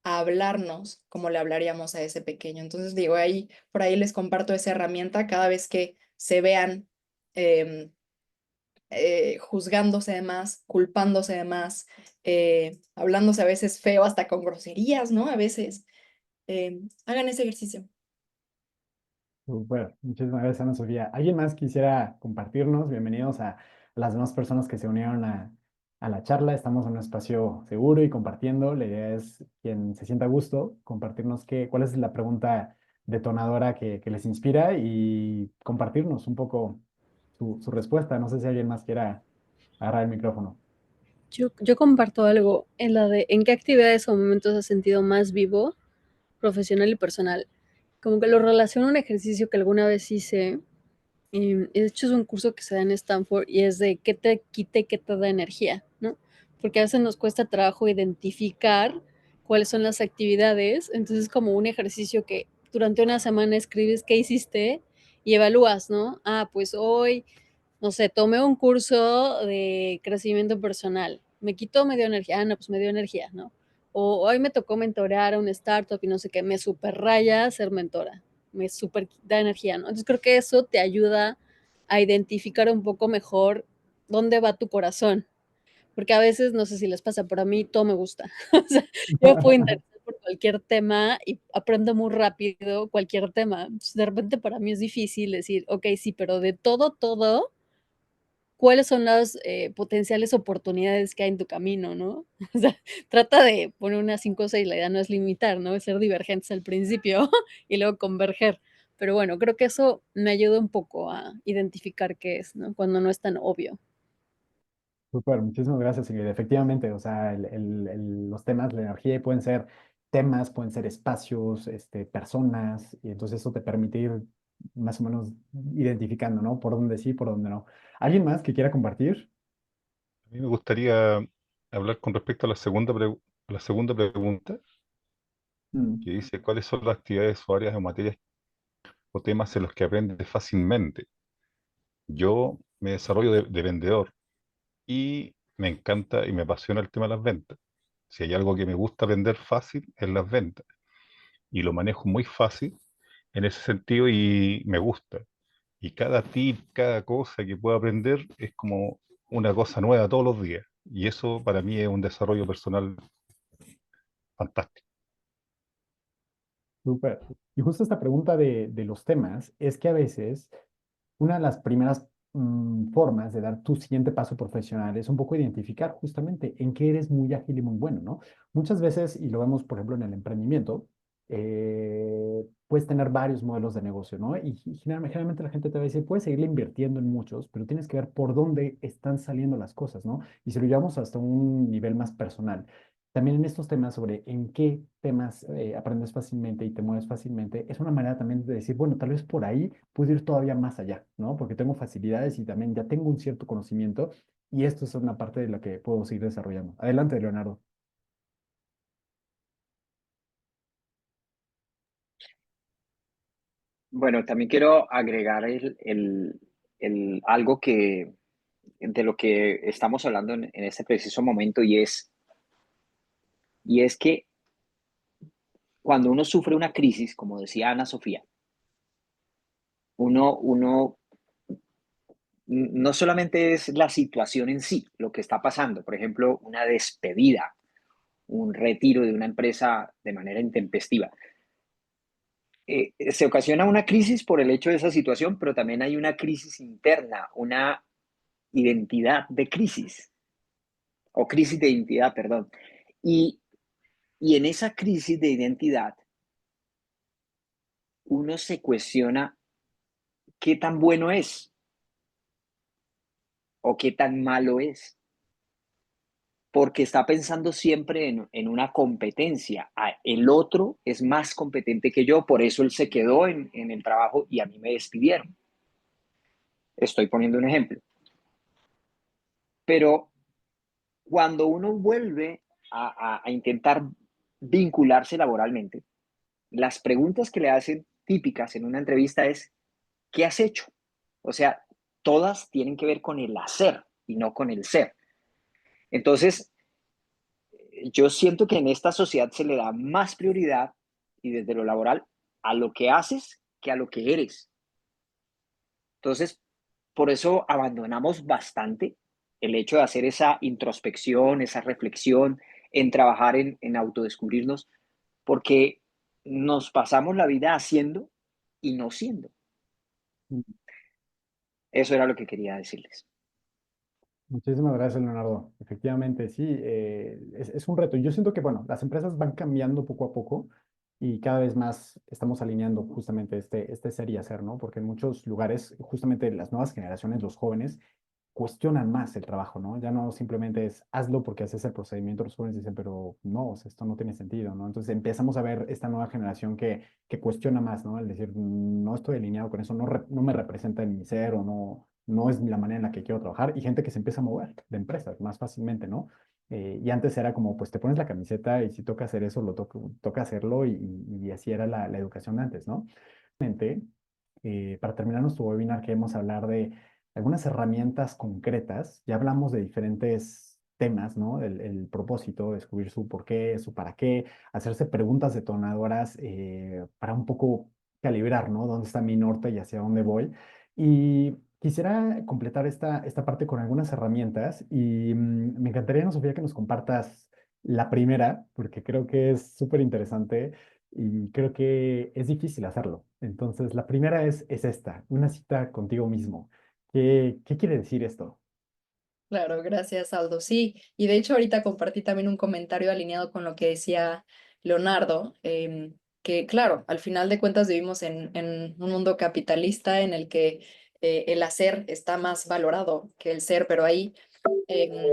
Speaker 1: a hablarnos como le hablaríamos a ese pequeño. Entonces digo, ahí, por ahí les comparto esa herramienta cada vez que se vean em, juzgándose de más, culpándose de más, hablándose a veces feo, hasta con groserías, ¿no? A veces, hagan ese ejercicio.
Speaker 2: Súper, muchísimas gracias, Ana Sofía. ¿Alguien más quisiera compartirnos? Bienvenidos a las demás personas que se unieron a la charla. Estamos en un espacio seguro y compartiendo. La idea es quien se sienta a gusto, compartirnos cuál es la pregunta detonadora que les inspira y compartirnos un poco su respuesta. No sé si alguien más quiera agarrar el micrófono.
Speaker 9: Yo comparto algo en la de en qué actividades o momentos has sentido más vivo, profesional y personal. Como que lo relaciono a un ejercicio que alguna vez hice. De hecho, es un curso que se da en Stanford y es de qué te quita y qué te da energía, ¿no? Porque a veces nos cuesta trabajo identificar cuáles son las actividades. Entonces, como un ejercicio que durante una semana escribes qué hiciste y evalúas, ¿no? Ah, pues hoy no sé, tomé un curso de crecimiento personal, me quitó, me dio energía, no, pues me dio energía, ¿no? O hoy me tocó mentorear a un startup y no sé qué, me super raya ser mentora, me super da energía, ¿no? Entonces creo que eso te ayuda a identificar un poco mejor dónde va tu corazón, porque a veces, no sé si les pasa, pero a mí todo me gusta, o sea, yo me puedo interesar por cualquier tema y aprendo muy rápido cualquier tema. Entonces, de repente para mí es difícil decir, ok, sí, pero de todo, cuáles son las potenciales oportunidades que hay en tu camino, ¿no? O sea, trata de poner unas 5 o 6, la idea no es limitar, ¿no? Es ser divergentes al principio y luego converger. Pero bueno, creo que eso me ayuda un poco a identificar qué es, ¿no? Cuando no es tan obvio.
Speaker 2: Súper, muchísimas gracias, Ingrid. Efectivamente, o sea, los temas, la energía pueden ser temas, pueden ser espacios, personas, y entonces eso te permite ir más o menos identificando, ¿no? Por dónde sí, por dónde no. ¿Alguien más que quiera compartir?
Speaker 3: A mí me gustaría hablar con respecto a a la segunda pregunta,
Speaker 2: Mm,
Speaker 3: que dice cuáles son las actividades o áreas o materias o temas en los que aprendes fácilmente. Yo me desarrollo de vendedor y me encanta y me apasiona el tema de las ventas. Si hay algo que me gusta aprender fácil es las ventas y lo manejo muy fácil en ese sentido y me gusta. Y cada tip, cada cosa que puedo aprender es como una cosa nueva todos los días. Y eso para mí es un desarrollo personal fantástico.
Speaker 2: súper. Y justo esta pregunta de los temas es que a veces una de las primeras formas de dar tu siguiente paso profesional es un poco identificar justamente en qué eres muy ágil y muy bueno, ¿no? Muchas veces, y lo vemos por ejemplo en el emprendimiento, puedes tener varios modelos de negocio, ¿no? Y generalmente la gente te va a decir, puedes seguirle invirtiendo en muchos, pero tienes que ver por dónde están saliendo las cosas, ¿no? Y si lo llevamos hasta un nivel más personal. También en estos temas sobre en qué temas aprendes fácilmente y te mueves fácilmente, es una manera también de decir, bueno, tal vez por ahí puedo ir todavía más allá, ¿no? Porque tengo facilidades y también ya tengo un cierto conocimiento y esto es una parte de la que puedo seguir desarrollando. Adelante, Leonardo.
Speaker 4: Bueno, también quiero agregar algo de lo que estamos hablando en este preciso momento y es que cuando uno sufre una crisis, como decía Ana Sofía, uno no solamente es la situación en sí, lo que está pasando, por ejemplo, una despedida, un retiro de una empresa de manera intempestiva. Se ocasiona una crisis por el hecho de esa situación, pero también hay una crisis interna, una identidad de crisis, o crisis de identidad, perdón. Y, y en esa crisis de identidad, uno se cuestiona qué tan bueno es o qué tan malo es. porque está pensando siempre en una competencia. El otro es más competente que yo, por eso él se quedó en el trabajo y a mí me despidieron. Estoy poniendo un ejemplo. Pero cuando uno vuelve a intentar vincularse laboralmente, las preguntas que le hacen típicas en una entrevista es, ¿qué has hecho? O sea, todas tienen que ver con el hacer y no con el ser. Entonces, yo siento que en esta sociedad se le da más prioridad y desde lo laboral a lo que haces que a lo que eres. Entonces, por eso abandonamos bastante el hecho de hacer esa introspección, esa reflexión, en trabajar en autodescubrirnos, porque nos pasamos la vida haciendo y no siendo. Eso era lo que quería decirles.
Speaker 2: Muchísimas gracias, Leonardo. Efectivamente, sí, es un reto. Yo siento que, bueno, las empresas van cambiando poco a poco y cada vez más estamos alineando justamente este ser y hacer, ¿no? Porque en muchos lugares, justamente las nuevas generaciones, los jóvenes, cuestionan más el trabajo, ¿no? Ya no simplemente es hazlo porque haces el procedimiento, los jóvenes dicen, pero no, o sea, esto no tiene sentido, ¿no? Entonces empezamos a ver esta nueva generación que cuestiona más, ¿no? El decir, no estoy alineado con eso, no me representa en mi ser o no es la manera en la que quiero trabajar, y gente que se empieza a mover de empresas más fácilmente, ¿no? Y antes era como, pues te pones la camiseta y si toca hacer eso, toca hacerlo y así era la educación de antes, ¿no? Para terminar nuestro webinar, queremos hablar de algunas herramientas concretas. Ya hablamos de diferentes temas, ¿no? El propósito, descubrir su por qué, su para qué, hacerse preguntas detonadoras para un poco calibrar, ¿no? ¿Dónde está mi norte y hacia dónde voy? Y quisiera completar esta parte con algunas herramientas y me encantaría, Ana Sofía, que nos compartas la primera, porque creo que es súper interesante y creo que es difícil hacerlo. Entonces, la primera es esta, una cita contigo mismo. ¿Qué quiere decir esto?
Speaker 1: Claro, gracias, Aldo. Sí, y de hecho ahorita compartí también un comentario alineado con lo que decía Leonardo, que claro, al final de cuentas vivimos en un mundo capitalista en el que el hacer está más valorado que el ser, pero ahí em,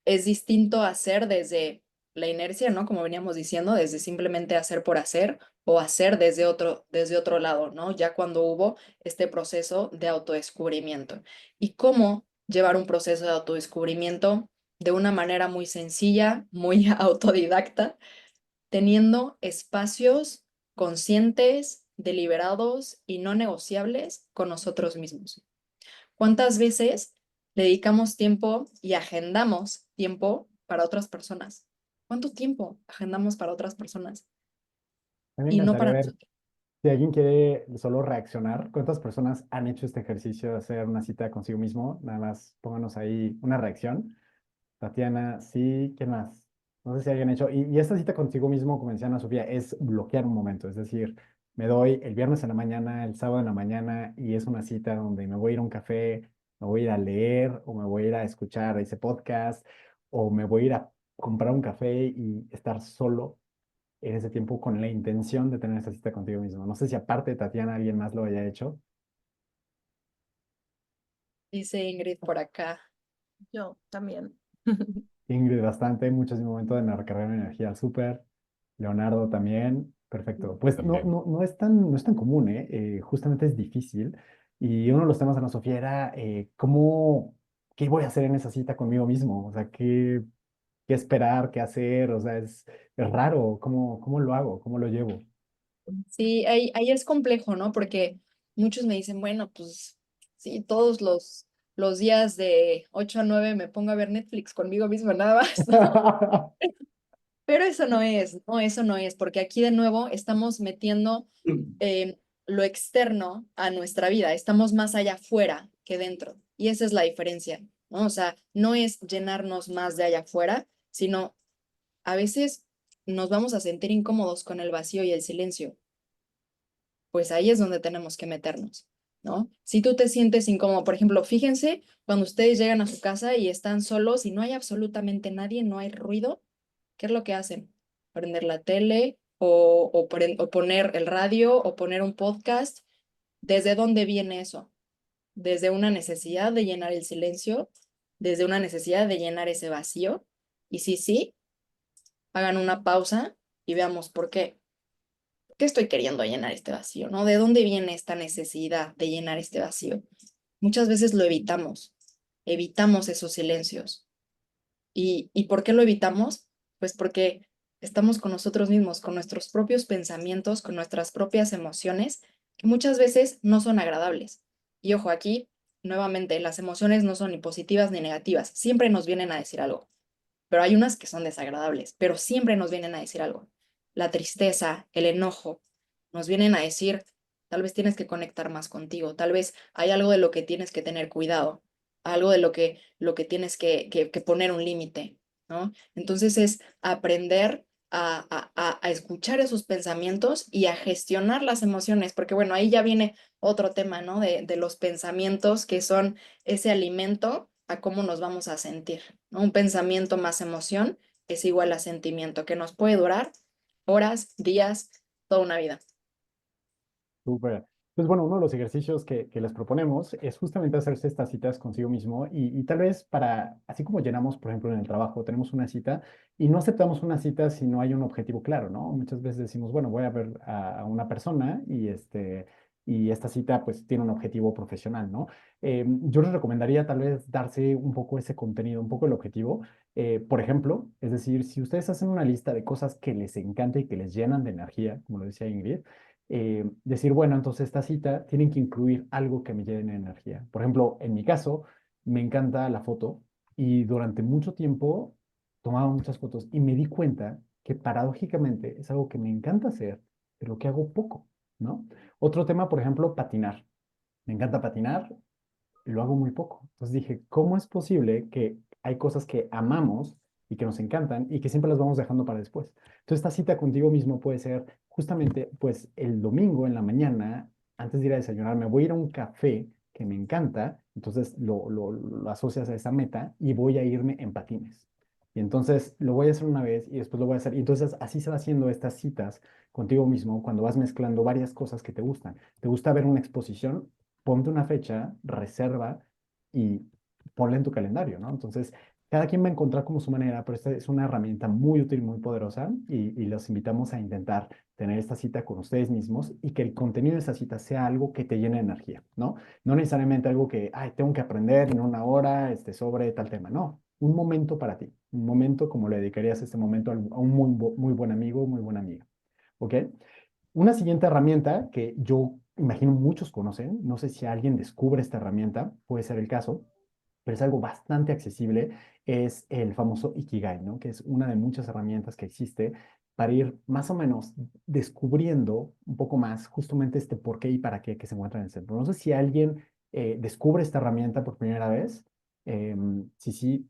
Speaker 1: es distinto hacer desde la inercia, ¿no? Como veníamos diciendo, desde simplemente hacer por hacer o hacer desde otro lado, ¿no? Ya cuando hubo este proceso de autodescubrimiento. ¿Y cómo llevar un proceso de autodescubrimiento de una manera muy sencilla, muy autodidacta, teniendo espacios conscientes, deliberados y no negociables con nosotros mismos? ¿Cuántas veces dedicamos tiempo y agendamos tiempo para otras personas? ¿Cuánto tiempo agendamos para otras personas
Speaker 2: A mí me
Speaker 1: y no
Speaker 2: encantaría
Speaker 1: para
Speaker 2: ver
Speaker 1: nosotros?
Speaker 2: si alguien quiere solo reaccionar. ¿Cuántas personas han hecho este ejercicio de hacer una cita consigo mismo? Nada más pónganos ahí una reacción. Tatiana, sí, ¿quién más? No sé si alguien ha hecho. Y esta cita consigo mismo, como decía Ana Sofía, es bloquear un momento. Es decir, me doy el viernes en la mañana, el sábado en la mañana, y es una cita donde me voy a ir a un café, me voy a ir a leer, o me voy a ir a escuchar ese podcast, o me voy a ir a comprar un café y estar solo en ese tiempo con la intención de tener esa cita contigo mismo. No sé si aparte de Tatiana, alguien más lo haya hecho.
Speaker 1: Dice Ingrid por acá.
Speaker 6: Yo también.
Speaker 2: Ingrid, bastante, mucho ese momento de me recargar mi energía al súper. Leonardo también. Perfecto. Pues
Speaker 3: También.
Speaker 2: no es tan común, ¿eh? Justamente es difícil. Y uno de los temas de la Sofía era qué voy a hacer en esa cita conmigo mismo. O sea, qué esperar, qué hacer. O sea, es raro. ¿Cómo lo hago? ¿Cómo lo llevo?
Speaker 1: Sí, ahí es complejo, ¿no? Porque muchos me dicen, bueno, pues sí, todos los días de 8 a 9 me pongo a ver Netflix conmigo mismo, nada más. Pero eso no es, no, eso no es, porque aquí de nuevo estamos metiendo lo externo a nuestra vida, estamos más allá afuera que dentro, y esa es la diferencia, ¿no? O sea, no es llenarnos más de allá afuera, sino a veces nos vamos a sentir incómodos con el vacío y el silencio, pues ahí es donde tenemos que meternos, ¿no? Si tú te sientes incómodo, por ejemplo, fíjense cuando ustedes llegan a su casa y están solos y no hay absolutamente nadie, no hay ruido. ¿Qué es lo que hacen? Prender la tele o poner el radio o poner un podcast. ¿Desde dónde viene eso? Desde una necesidad de llenar el silencio, desde una necesidad de llenar ese vacío. Y si sí, hagan una pausa y veamos por qué. ¿Por qué estoy queriendo llenar este vacío, no? ¿De dónde viene esta necesidad de llenar este vacío? Muchas veces lo evitamos esos silencios. ¿Y por qué lo evitamos? Pues porque estamos con nosotros mismos, con nuestros propios pensamientos, con nuestras propias emociones, que muchas veces no son agradables. Y ojo, aquí, nuevamente, las emociones no son ni positivas ni negativas, siempre nos vienen a decir algo, pero hay unas que son desagradables, pero siempre nos vienen a decir algo. La tristeza, el enojo, nos vienen a decir, tal vez tienes que conectar más contigo, tal vez hay algo de lo que tienes que tener cuidado, algo de lo que tienes que poner un límite, ¿no? Entonces es aprender a escuchar esos pensamientos y a gestionar las emociones, porque bueno, ahí ya viene otro tema, ¿no? De los pensamientos que son ese alimento a cómo nos vamos a sentir, ¿no? Un pensamiento más emoción es igual a sentimiento que nos puede durar horas, días, toda una vida.
Speaker 2: Súper. Pues bueno, uno de los ejercicios que les proponemos es justamente hacerse estas citas consigo mismo y tal vez para, así como llenamos, por ejemplo, en el trabajo, tenemos una cita y no aceptamos una cita si no hay un objetivo claro, ¿no? Muchas veces decimos, bueno, voy a ver a una persona y esta cita pues tiene un objetivo profesional, ¿no? Yo les recomendaría tal vez darse un poco ese contenido, un poco el objetivo. Por ejemplo, es decir, si ustedes hacen una lista de cosas que les encanta y que les llenan de energía, como lo decía Ingrid, decir, bueno, entonces esta cita tienen que incluir algo que me llene energía. Por ejemplo, en mi caso, me encanta la foto y durante mucho tiempo tomaba muchas fotos y me di cuenta que paradójicamente es algo que me encanta hacer, pero que hago poco, ¿no? Otro tema, por ejemplo, patinar. Me encanta patinar, lo hago muy poco. Entonces dije, ¿cómo es posible que hay cosas que amamos y que nos encantan y que siempre las vamos dejando para después? Entonces esta cita contigo mismo puede ser justamente, pues el domingo en la mañana, antes de ir a desayunar, me voy a ir a un café que me encanta, entonces lo asocias a esa meta y voy a irme en patines. Y entonces lo voy a hacer una vez y después lo voy a hacer. Y entonces así se va haciendo estas citas contigo mismo cuando vas mezclando varias cosas que te gustan. ¿Te gusta ver una exposición? Ponte una fecha, reserva y ponla en tu calendario, ¿no? Entonces, cada quien va a encontrar como su manera, pero esta es una herramienta muy útil, muy poderosa y los invitamos a intentar tener esta cita con ustedes mismos y que el contenido de esa cita sea algo que te llene de energía, ¿no? No necesariamente algo que, ay, tengo que aprender en una hora sobre tal tema, no. Un momento para ti, un momento como le dedicarías este momento a un muy buen amigo, muy buena amiga, ¿ok? Una siguiente herramienta que yo imagino muchos conocen, no sé si alguien descubre esta herramienta, puede ser el caso, pero es algo bastante accesible, es el famoso Ikigai, ¿no? Que es una de muchas herramientas que existe para ir más o menos descubriendo un poco más justamente este por qué y para qué que se encuentra en el centro. No sé si alguien descubre esta herramienta por primera vez. Si sí,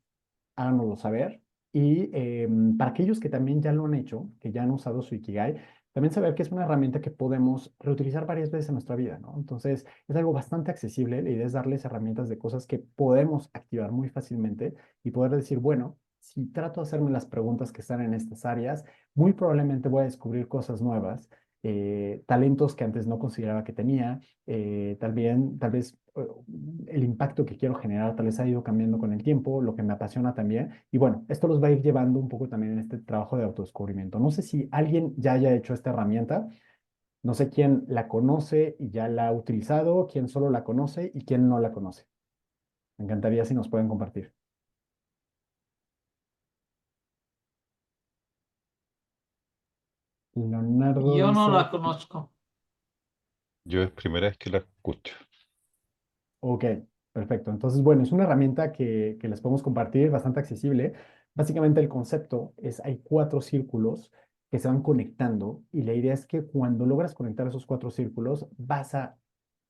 Speaker 2: háganoslo saber. Y para aquellos que también ya lo han hecho, que ya han usado su Ikigai, también saber que es una herramienta que podemos reutilizar varias veces en nuestra vida, ¿no? Entonces, es algo bastante accesible. La idea es darles herramientas de cosas que podemos activar muy fácilmente y poder decir, bueno, si trato de hacerme las preguntas que están en estas áreas, muy probablemente voy a descubrir cosas nuevas, talentos que antes no consideraba que tenía, tal vez el impacto que quiero generar tal vez ha ido cambiando con el tiempo, lo que me apasiona también. Y bueno, esto los va a ir llevando un poco también en este trabajo de autodescubrimiento. No sé si alguien ya haya hecho esta herramienta, no sé quién la conoce y ya la ha utilizado, quién solo la conoce y quién no la conoce. Me encantaría si nos pueden compartir. Leonardo
Speaker 5: Yo no
Speaker 2: dice,
Speaker 5: la conozco.
Speaker 3: Yo es primera vez que la escucho.
Speaker 2: ok, perfecto. Entonces, bueno, es una herramienta que les podemos compartir, bastante accesible. Básicamente el concepto es, hay cuatro círculos que se van conectando y la idea es que cuando logras conectar esos cuatro círculos vas a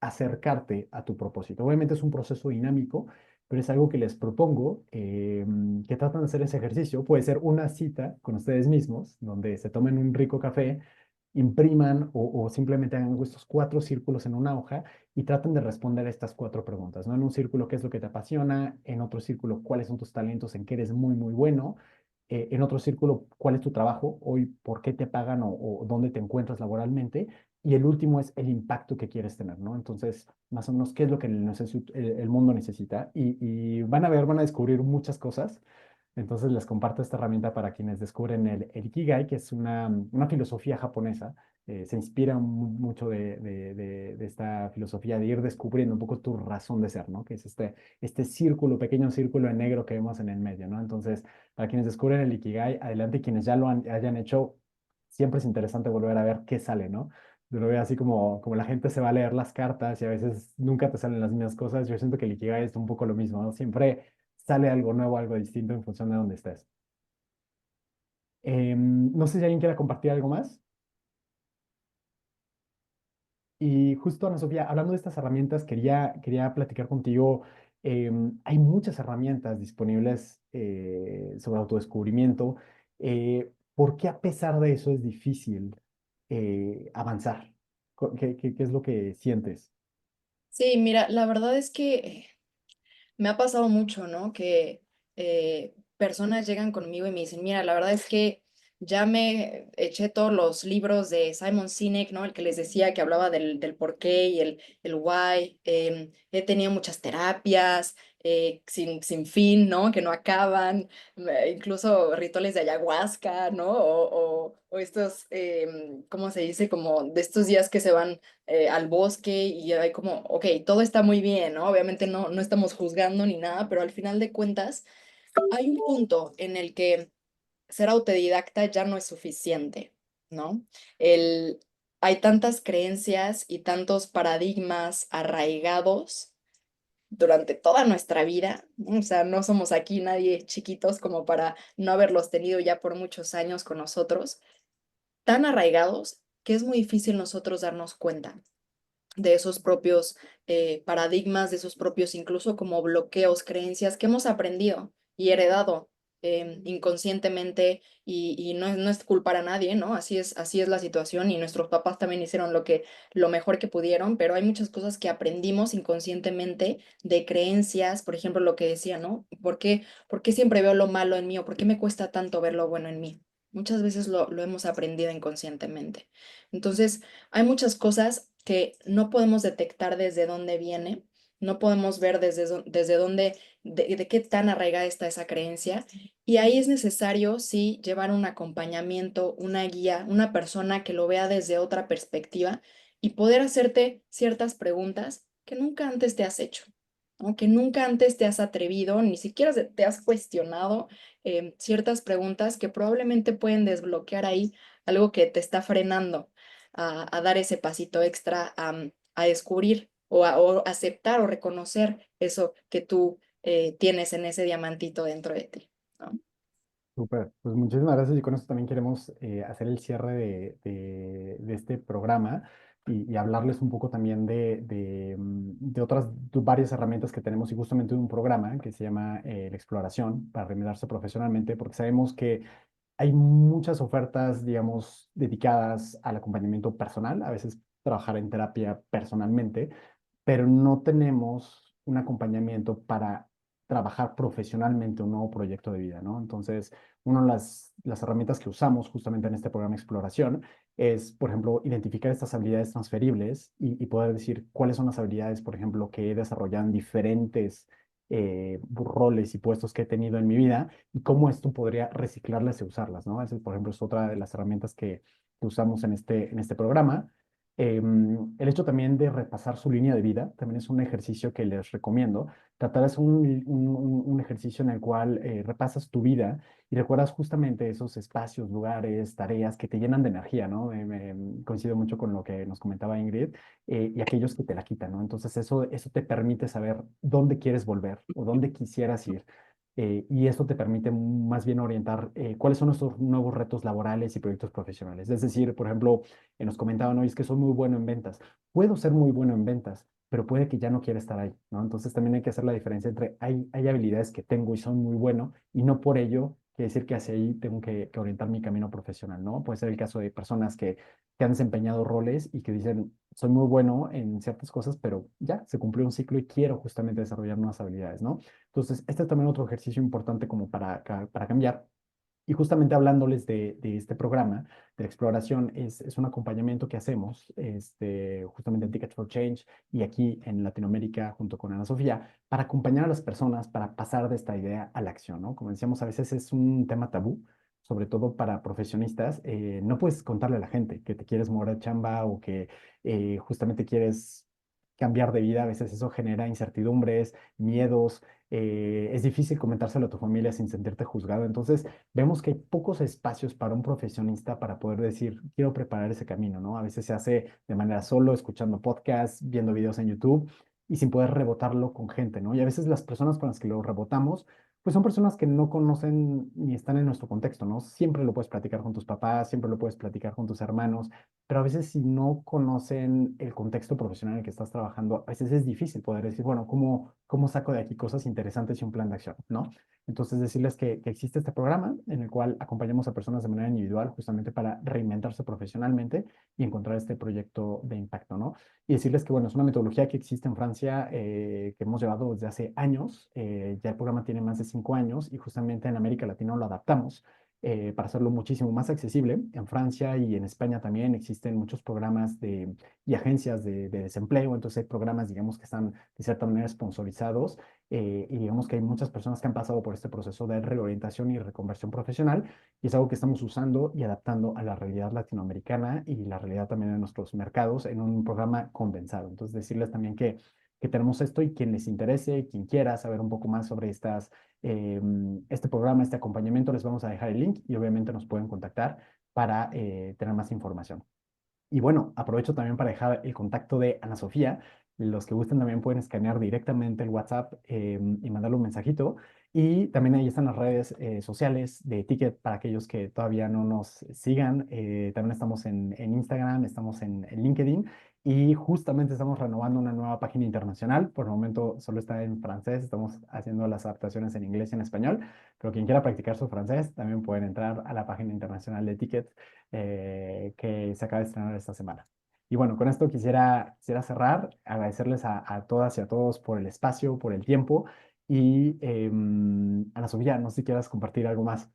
Speaker 2: acercarte a tu propósito. Obviamente es un proceso dinámico, pero es algo que les propongo que tratan de hacer ese ejercicio. Puede ser una cita con ustedes mismos, donde se tomen un rico café, impriman o simplemente hagan estos cuatro círculos en una hoja y traten de responder a estas cuatro preguntas, ¿no? En un círculo, ¿qué es lo que te apasiona? En otro círculo, ¿cuáles son tus talentos? ¿En qué eres muy, muy bueno? En otro círculo, ¿cuál es tu trabajo? Hoy, ¿por qué te pagan o dónde te encuentras laboralmente? Y el último es el impacto que quieres tener, ¿no? Entonces, más o menos, ¿qué es lo que el mundo necesita? Y van a ver, van a descubrir muchas cosas. Entonces les comparto esta herramienta para quienes descubren el Ikigai, que es una filosofía japonesa. Se inspira mucho de esta filosofía de ir descubriendo un poco tu razón de ser, ¿no? Que es este círculo, pequeño círculo en negro que vemos en el medio, ¿no? Entonces, para quienes descubren el Ikigai, adelante, y quienes ya hayan hecho, siempre es interesante volver a ver qué sale, ¿no? Yo lo veo así como la gente se va a leer las cartas y a veces nunca te salen las mismas cosas. Yo siento que el Ikigai es un poco lo mismo, ¿no? Siempre sale algo nuevo, algo distinto en función de dónde estés. No sé si alguien quiera compartir algo más. Y justo, Ana Sofía, hablando de estas herramientas, quería platicar contigo. Hay muchas herramientas disponibles sobre autodescubrimiento. ¿Por qué a pesar de eso es difícil avanzar? ¿Qué es lo que sientes?
Speaker 1: Sí, mira, la verdad es que me ha pasado mucho, ¿no? Que personas llegan conmigo y me dicen, mira, la verdad es que ya me eché todos los libros de Simon Sinek, ¿no? El que les decía que hablaba del por qué y el why. He tenido muchas terapias sin fin, ¿no? Que no acaban, incluso rituales de ayahuasca, ¿no? O estos, ¿cómo se dice? Como de estos días que se van al bosque y hay como, ok, todo está muy bien, ¿no? Obviamente no estamos juzgando ni nada, pero al final de cuentas hay un punto en el que ser autodidacta ya no es suficiente, ¿no? El, hay tantas creencias y tantos paradigmas arraigados durante toda nuestra vida, ¿no? O sea, no somos aquí nadie chiquitos como para no haberlos tenido ya por muchos años con nosotros, tan arraigados que es muy difícil nosotros darnos cuenta de esos propios paradigmas, de esos propios incluso como bloqueos, creencias que hemos aprendido y heredado inconscientemente y no es culpar a nadie, ¿no? Así es la situación y nuestros papás también hicieron lo mejor que pudieron, pero hay muchas cosas que aprendimos inconscientemente de creencias, por ejemplo, lo que decía, ¿no? Por qué siempre veo lo malo en mí o por qué me cuesta tanto ver lo bueno en mí? Muchas veces lo hemos aprendido inconscientemente. Entonces, hay muchas cosas que no podemos detectar desde dónde viene, no podemos ver desde dónde, de qué tan arraigada está esa creencia. Y ahí es necesario, sí, llevar un acompañamiento, una guía, una persona que lo vea desde otra perspectiva y poder hacerte ciertas preguntas que nunca antes te has hecho, ¿no? Que nunca antes te has atrevido, ni siquiera te has cuestionado ciertas preguntas que probablemente pueden desbloquear ahí algo que te está frenando a dar ese pasito extra a descubrir o aceptar o reconocer eso que tú tienes en ese diamantito dentro de ti, ¿no?
Speaker 2: Súper, pues muchísimas gracias y con esto también queremos hacer el cierre de este programa y hablarles un poco también de otras varias herramientas que tenemos y justamente de un programa que se llama la exploración para remediarse profesionalmente porque sabemos que hay muchas ofertas, digamos, dedicadas al acompañamiento personal, a veces trabajar en terapia personalmente, pero no tenemos un acompañamiento para trabajar profesionalmente un nuevo proyecto de vida, ¿no? Entonces, una de las herramientas que usamos justamente en este programa de exploración es, por ejemplo, identificar estas habilidades transferibles y poder decir cuáles son las habilidades, por ejemplo, que he desarrollado en diferentes roles y puestos que he tenido en mi vida y cómo esto podría reciclarlas y usarlas, ¿no? Esa, por ejemplo, es otra de las herramientas que usamos en este programa. El hecho también de repasar su línea de vida también es un ejercicio que les recomiendo. Tratar de hacer un ejercicio en el cual repasas tu vida y recuerdas justamente esos espacios, lugares, tareas que te llenan de energía, ¿no? Coincido mucho con lo que nos comentaba Ingrid, y aquellos que te la quitan, ¿no? Entonces eso te permite saber dónde quieres volver o dónde quisieras ir. Y esto te permite más bien orientar cuáles son nuestros nuevos retos laborales y proyectos profesionales. Es decir, por ejemplo, nos comentaban hoy es que soy muy bueno en ventas. Puedo ser muy bueno en ventas, pero puede que ya no quiera estar ahí, ¿no? Entonces también hay que hacer la diferencia entre hay habilidades que tengo y son muy bueno y no por ello quiere decir que hacia ahí tengo que orientar mi camino profesional, ¿no? Puede ser el caso de personas que han desempeñado roles y que dicen, soy muy bueno en ciertas cosas, pero ya se cumplió un ciclo y quiero justamente desarrollar nuevas habilidades, ¿no? Entonces, este es también otro ejercicio importante como para cambiar. Y justamente hablándoles de este programa, de la exploración, es un acompañamiento que hacemos justamente en Ticket for Change y aquí en Latinoamérica junto con Ana Sofía, para acompañar a las personas para pasar de esta idea a la acción, ¿no? Como decíamos, a veces es un tema tabú, sobre todo para profesionistas. No puedes contarle a la gente que te quieres mover de chamba o que justamente quieres cambiar de vida. A veces eso genera incertidumbres, miedos. Es difícil comentárselo a tu familia sin sentirte juzgado. Entonces, vemos que hay pocos espacios para un profesionista para poder decir, quiero preparar ese camino, ¿no? A veces se hace de manera solo, escuchando podcasts, viendo videos en YouTube y sin poder rebotarlo con gente, ¿no? Y a veces las personas con las que lo rebotamos, pues son personas que no conocen ni están en nuestro contexto, ¿no? Siempre lo puedes platicar con tus papás, siempre lo puedes platicar con tus hermanos, pero a veces si no conocen el contexto profesional en el que estás trabajando, a veces es difícil poder decir, bueno, ¿cómo saco de aquí cosas interesantes y un plan de acción, ¿no? Entonces, decirles que existe este programa en el cual acompañamos a personas de manera individual justamente para reinventarse profesionalmente y encontrar este proyecto de impacto, ¿no? Y decirles que, bueno, es una metodología que existe en Francia, que hemos llevado desde hace años. Ya el programa tiene más de 5 años y justamente en América Latina lo adaptamos para hacerlo muchísimo más accesible. En Francia y en España también existen muchos programas y agencias de desempleo, entonces hay programas, digamos, que están de cierta manera sponsorizados y digamos que hay muchas personas que han pasado por este proceso de reorientación y reconversión profesional y es algo que estamos usando y adaptando a la realidad latinoamericana y la realidad también de nuestros mercados en un programa condensado. Entonces, decirles también que tenemos esto y quien les interese, quien quiera saber un poco más sobre este programa, este acompañamiento, les vamos a dejar el link y obviamente nos pueden contactar para tener más información. Y bueno, aprovecho también para dejar el contacto de Ana Sofía. Los que gusten también pueden escanear directamente el WhatsApp y mandarle un mensajito. Y también ahí están las redes sociales de Ticket para aquellos que todavía no nos sigan. También estamos en Instagram, estamos en LinkedIn y justamente estamos renovando una nueva página internacional. Por el momento solo está en francés, estamos haciendo las adaptaciones en inglés y en español, pero quien quiera practicar su francés también pueden entrar a la página internacional de Ticket que se acaba de estrenar esta semana. Y bueno, con esto quisiera cerrar, agradecerles a todas y a todos por el espacio, por el tiempo y Ana Sofía, no sé si quieras compartir algo más.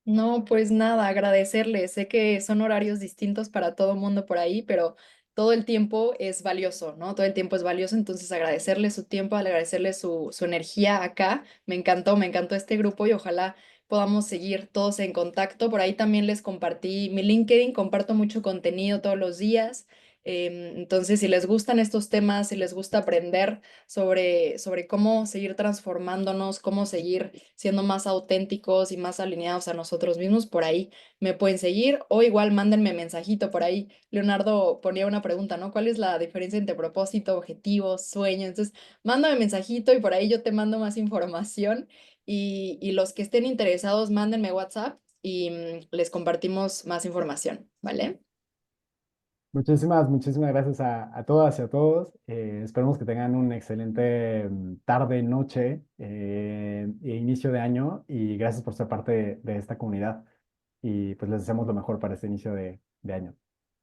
Speaker 1: No, pues nada, agradecerles. Sé que son horarios distintos para todo el mundo por ahí, pero todo el tiempo es valioso, ¿no? Todo el tiempo es valioso, entonces agradecerles su tiempo, agradecerles su energía acá. Me encantó este grupo y ojalá podamos seguir todos en contacto. Por ahí también les compartí mi LinkedIn, comparto mucho contenido todos los días. Entonces, si les gustan estos temas, si les gusta aprender sobre cómo seguir transformándonos, cómo seguir siendo más auténticos y más alineados a nosotros mismos, por ahí me pueden seguir o igual mándenme mensajito por ahí. Leonardo ponía una pregunta, ¿no? ¿Cuál es la diferencia entre propósito, objetivo, sueño? Entonces, mándame mensajito y por ahí yo te mando más información y los que estén interesados, mándenme WhatsApp y les compartimos más información, ¿vale?
Speaker 2: Muchísimas gracias a todas y a todos. Esperemos que tengan un excelente tarde, noche e inicio de año y gracias por ser parte de esta comunidad y pues les deseamos lo mejor para este inicio de año.